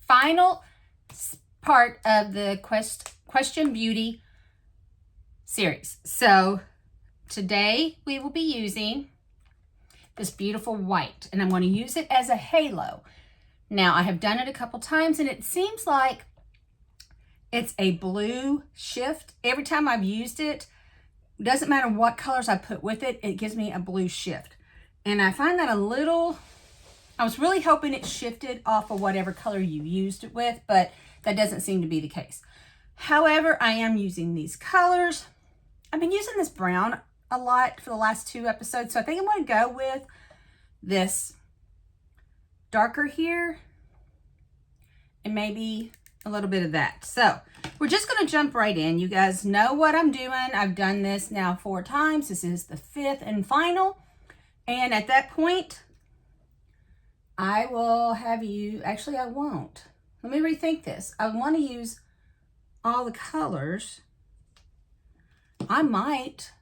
final part of the Question Beauty series. So today we will be using this beautiful white, and I'm going to use it as a halo. Now, I have done it a couple times, and it seems like it's a blue shift. Every time I've used it, doesn't matter what colors I put with it, it gives me a blue shift. And I find that a little, I was really hoping it shifted off of whatever color you used it with, but that doesn't seem to be the case. However, I am using these colors. I've been using this brown a lot for the last 2 episodes, so I think I'm going to go with this darker here and maybe a little bit of that. So we're just going to jump right in. You guys know what I'm doing. I've done this now 4 times. This is the 5th and final. And at that point, I will have you, actually I won't. Let me rethink this. I want to use all the colors. I might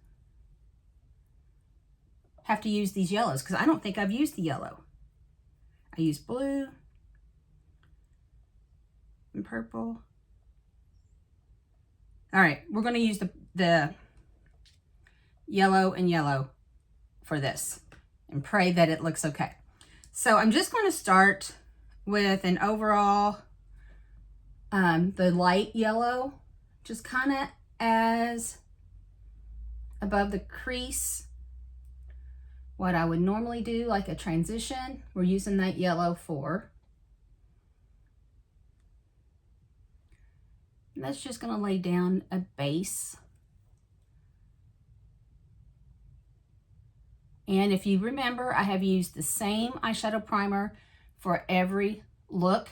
have to use these yellows because I don't think I've used the yellow. I use blue and purple. All right, we're going to use the yellow and yellow for this and pray that it looks okay. So I'm just going to start with an overall, the light yellow, just kind of as above the crease. What I would normally do, like a transition, we're using that yellow for. And that's just going to lay down a base. And if you remember, I have used the same eyeshadow primer for every look.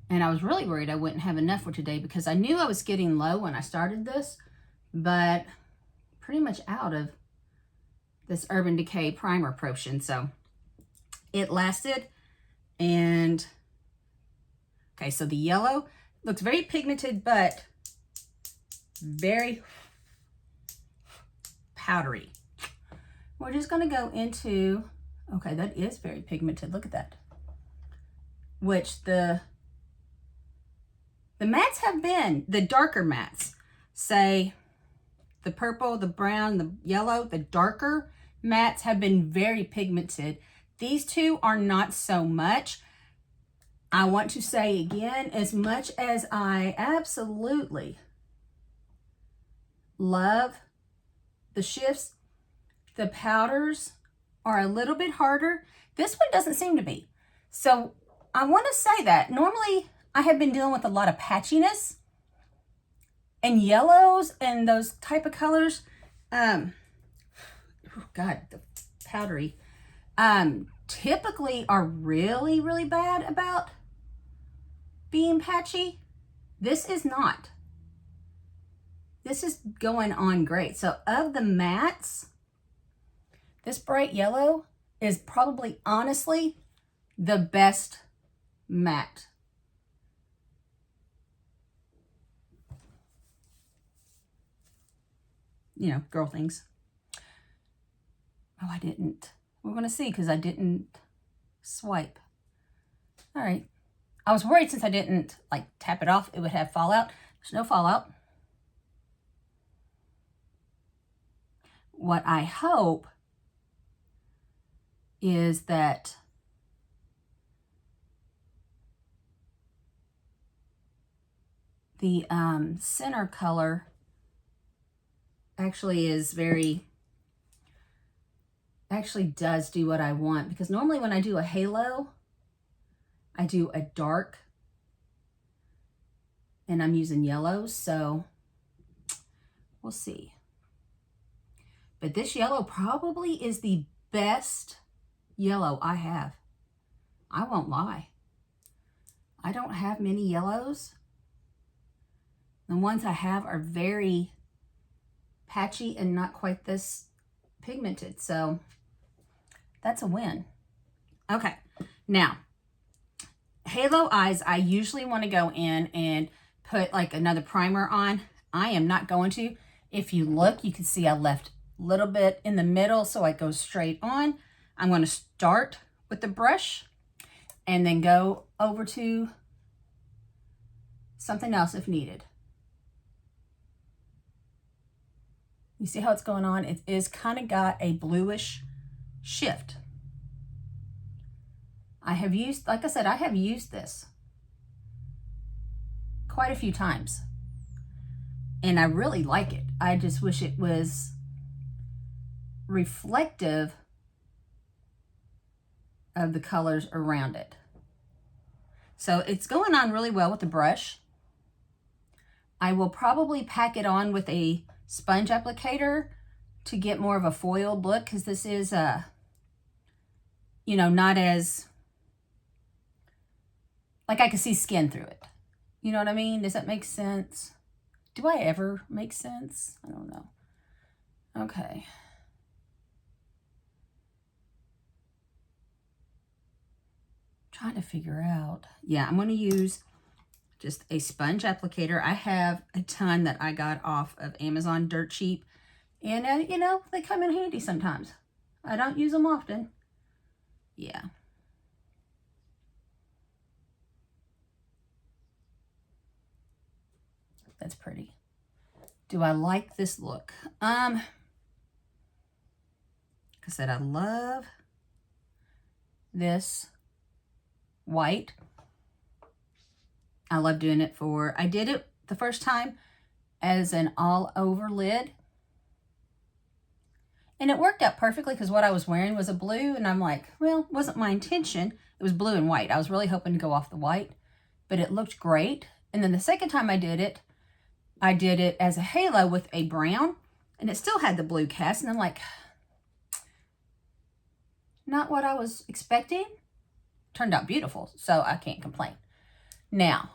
And I was really worried I wouldn't have enough for today because I knew I was getting low when I started this, but pretty much out of this Urban Decay Primer Potion. So it lasted. And okay, so the yellow looks very pigmented, but very powdery. We're just going to go into, okay, that is very pigmented. Look at that. Which the mattes have been, the darker mattes, say the purple, the brown, the yellow, the darker mattes have been very pigmented. These two are not so much. I want to say again, as much as I absolutely love the shifts, the powders are a little bit harder. This one doesn't seem to be. So I want to say that normally I have been dealing with a lot of patchiness and yellows and those type of colors. Oh God, the powdery. Typically are really, really bad about being patchy. This is not. This is going on great. So of the mattes, this bright yellow is probably honestly the best matte. You know, girl things. Oh, I didn't. We're going to see because I didn't swipe. All right. I was worried since I didn't like tap it off, it would have fallout. There's no fallout. What I hope is that the center color actually is actually does do what I want, because normally when I do a halo, I do a dark and I'm using yellows, so we'll see. But this yellow probably is the best yellow I have. I won't lie. I don't have many yellows. The ones I have are very patchy and not quite this pigmented. So that's a win. Okay, now halo eyes, I usually want to go in and put like another primer on. I am not going to. If you look, you can see I left a little bit in the middle so I go straight on. I'm going to start with the brush and then go over to something else if needed. You see how it's going on? It is kind of got a bluish shift. I have used, like I said, I have used this quite a few times. And I really like it. I just wish it was reflective of the colors around it. So it's going on really well with the brush. I will probably pack it on with a sponge applicator to get more of a foiled look, because this is you know, not as, like I can see skin through it. You know what I mean? Does that make sense? Do I ever make sense? I don't know. Okay. Trying to figure out. Yeah, I'm going to use just a sponge applicator. I have a ton that I got off of Amazon dirt cheap. And, you know, they come in handy sometimes. I don't use them often. Yeah. That's pretty. Do I like this look? Like I said, I love this white. I love doing it for, I did it the first time as an all over lid. And it worked out perfectly because what I was wearing was a blue. And I'm like, well, it wasn't my intention. It was blue and white. I was really hoping to go off the white, but it looked great. And then the second time I did it as a halo with a brown, and it still had the blue cast. And I'm like, not what I was expecting. Turned out beautiful, so I can't complain. Now,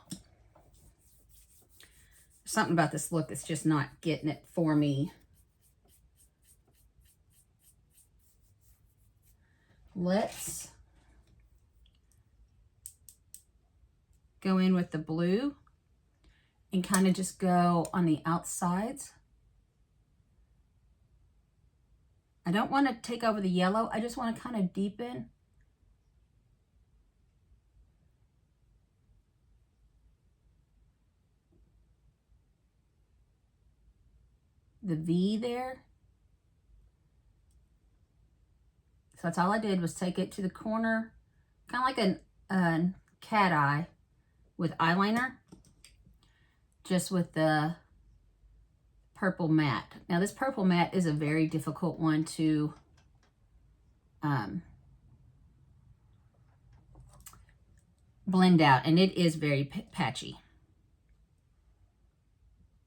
something about this look that's just not getting it for me. Let's go in with the blue and kind of just go on the outsides. I don't want to take over the yellow. I just want to kind of deepen. The V there. So that's all I did, was take it to the corner, kind of like a cat eye with eyeliner, just with the purple matte. Now this purple matte is a very difficult one to blend out, and it is very patchy.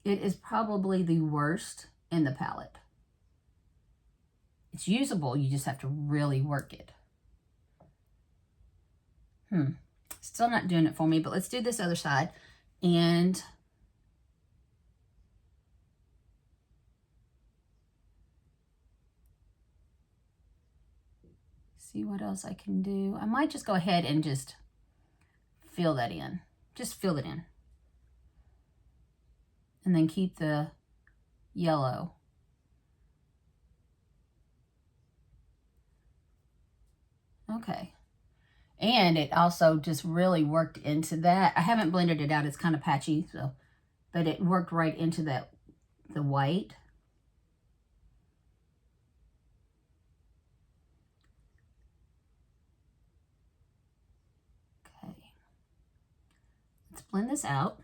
It is probably the worst in the palette. It's usable, you just have to really work it. Still not doing it for me, but let's do this other side and see what else I can do. I might just go ahead and just fill that in. Just fill it in. And then keep the yellow. Okay. And it also just really worked into that. I haven't blended it out. It's kind of patchy, so, but it worked right into that, the white. Okay. Let's blend this out.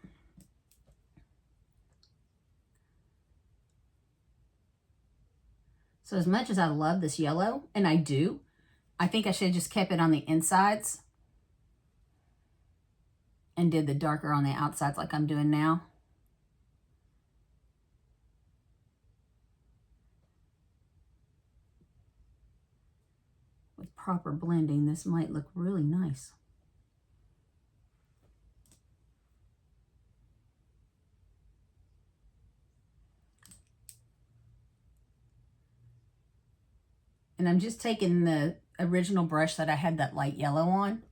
So as much as I love this yellow, and I do, I think I should have just kept it on the insides and did the darker on the outsides like I'm doing now. With proper blending, this might look really nice. And I'm just taking the original brush that I had that light yellow on.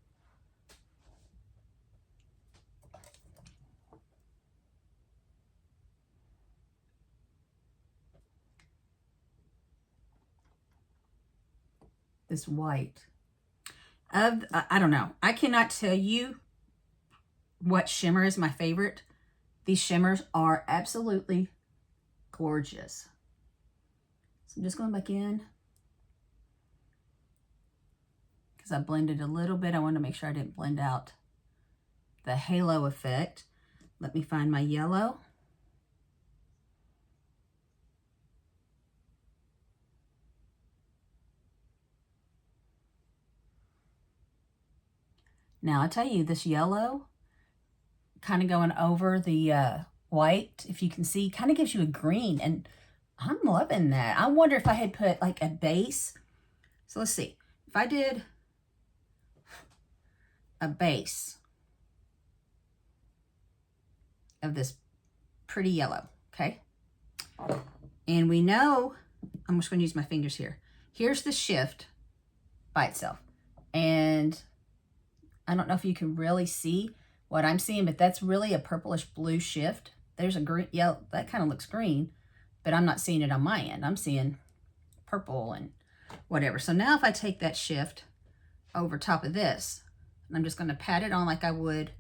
This white. I don't know. I cannot tell you what shimmer is my favorite. These shimmers are absolutely gorgeous. So I'm just going back in because I blended a little bit. I wanted to make sure I didn't blend out the halo effect. Let me find my yellow. Now I tell you, this yellow kind of going over the white, if you can see, kind of gives you a green, and I'm loving that. I wonder if I had put like a base. So let's see. If I did a base of this pretty yellow, okay? And we know, I'm just going to use my fingers here. Here's the shift by itself. And I don't know if you can really see what I'm seeing, but that's really a purplish blue shift. There's a green, yellow, that kind of looks green, but I'm not seeing it on my end. I'm seeing purple and whatever. So now if I take that shift over top of this, and I'm just going to pat it on like I would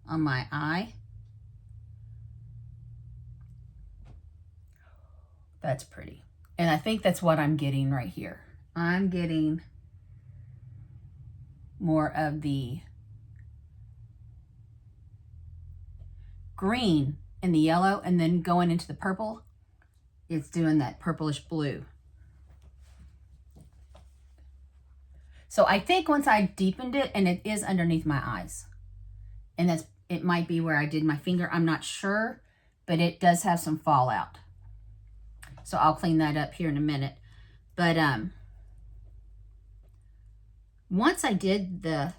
on my eye. That's pretty. And I think that's what I'm getting right here. I'm getting more of the green and the yellow, and then going into the purple, it's doing that purplish blue. So I think once I deepened it, and it is underneath my eyes, and that's, it might be where I did my finger, I'm not sure, but it does have some fallout. So I'll clean that up here in a minute. But once I did the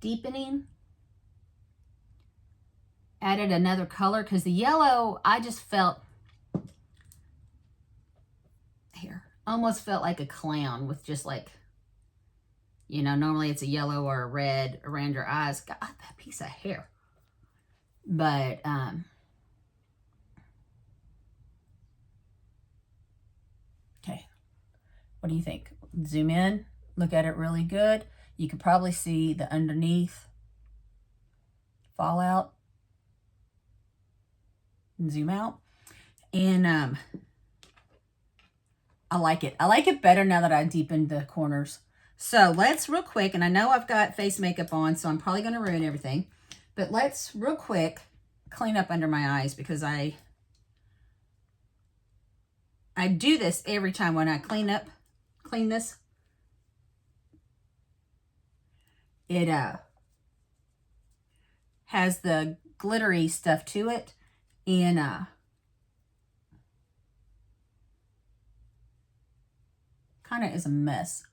deepening, added another color, because the yellow, I just felt, here, almost felt like a clown with just like, you know, normally it's a yellow or a red around your eyes. God, that piece of hair. But, okay, what do you think? Zoom in, look at it really good. You could probably see the underneath fallout. And zoom out. And I like it. I like it better now that I deepened the corners. So let's real quick, and I know I've got face makeup on, so I'm probably going to ruin everything. But let's real quick clean up under my eyes, because I do this every time when I clean this. It has the glittery stuff to it, and kind of is a mess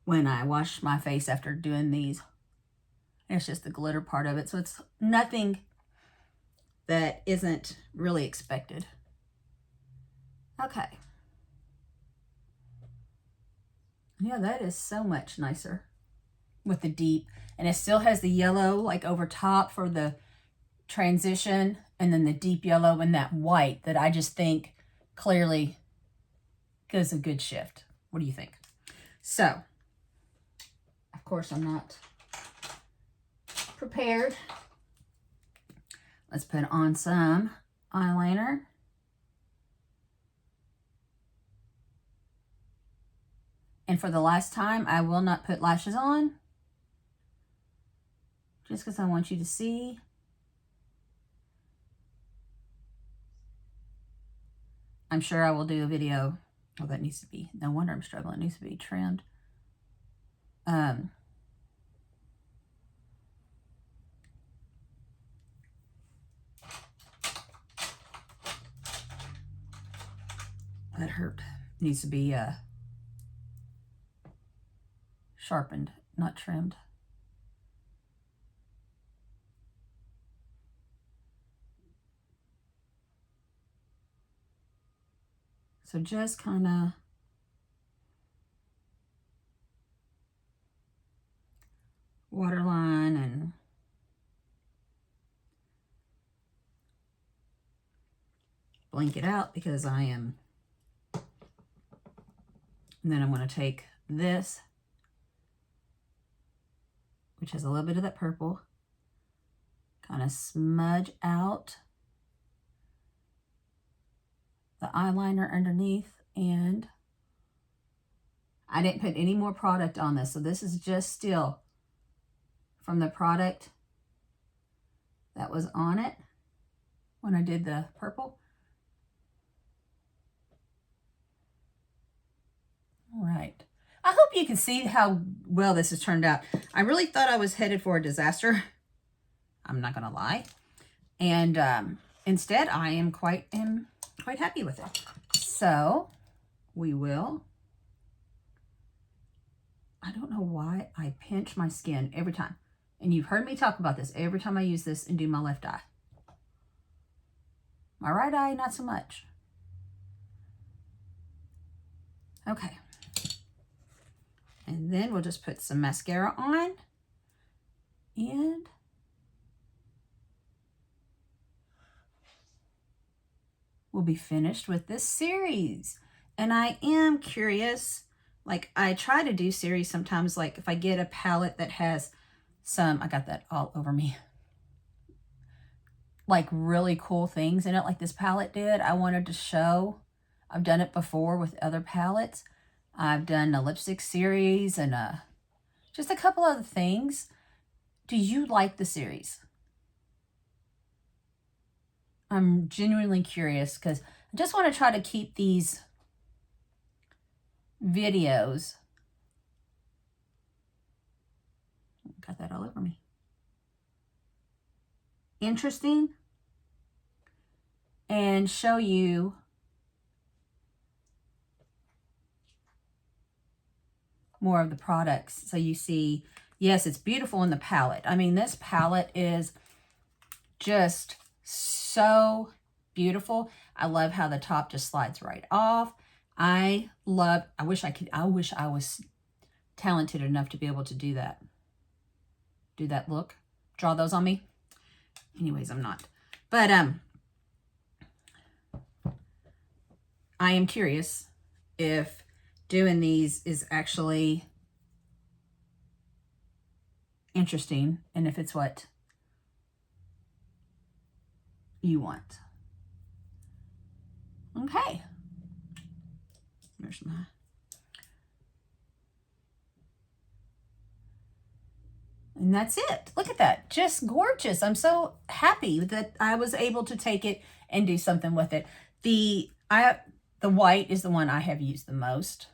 when I wash my face after doing these. And it's just the glitter part of it, so it's nothing that isn't really expected. Okay. Yeah, that is so much nicer with the deep, and it still has the yellow like over top for the transition, and then the deep yellow and that white that I just think clearly gives a good shift. What do you think? So, of course, I'm not prepared. Let's put on some eyeliner. And for the last time, I will not put lashes on, just because I want you to see. I'm sure I will do a video. Oh, that needs to be, no wonder I'm struggling. It needs to be trimmed. That hurt. Needs to be sharpened, not trimmed. So just kind of blink it out because I am. And then I'm going to take this, which has a little bit of that purple, kind of smudge out the eyeliner underneath. And I didn't put any more product on this, so this is just still from the product that was on it when I did the purple. All right. I hope you can see how well this has turned out. I really thought I was headed for a disaster. I'm not going to lie. And instead, I am quite happy with it. So we will. I don't know why I pinch my skin every time. And you've heard me talk about this every time I use this and do my left eye. My right eye, not so much. Okay. And then we'll just put some mascara on. And we'll be finished with this series. And I am curious, like I try to do series sometimes, like if I get a palette that has some, I got that all over me, like really cool things in it, like this palette did. I wanted to show, I've done it before with other palettes. I've done a lipstick series and just a couple other things. Do you like the series? I'm genuinely curious because I just want to try to keep these videos. Got that all over me. Interesting. And show you more of the products. So you see, yes, it's beautiful in the palette. I mean, this palette is just so beautiful. I love how the top just slides right off. I wish I was talented enough to be able to do that. Do that look. Draw those on me. Anyways, I'm not. But I am curious if doing these is actually interesting and if it's what you want. Okay. There's my. And that's it. Look at that. Just gorgeous. I'm so happy that I was able to take it and do something with it. The white is the one I have used the most.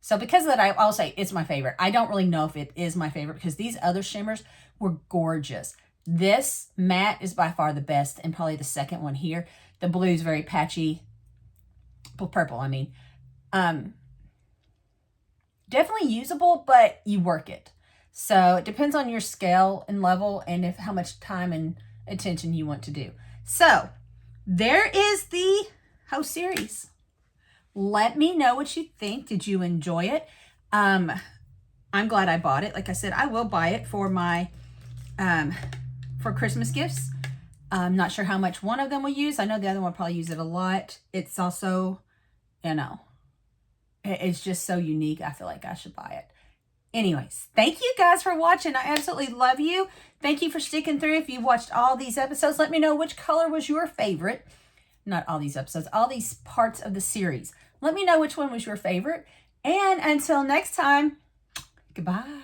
So because of that, I'll say it's my favorite. I don't really know if it is my favorite because these other shimmers were gorgeous. This matte is by far the best and probably the second one here. The blue is very patchy. Purple, I mean. Definitely usable, but you work it. So it depends on your scale and level and how much time and attention you want to do. So there is the whole series. Let me know what you think. Did you enjoy it? I'm glad I bought it. Like I said, I will buy it for my for Christmas gifts. I'm not sure how much one of them will use. I know the other one will probably use it a lot. It's also, you know, it's just so unique. I feel like I should buy it. Anyways, thank you guys for watching. I absolutely love you. Thank you for sticking through. If you watched all these episodes, let me know which color was your favorite. Not all these episodes, all these parts of the series. Let me know which one was your favorite. And until next time, goodbye.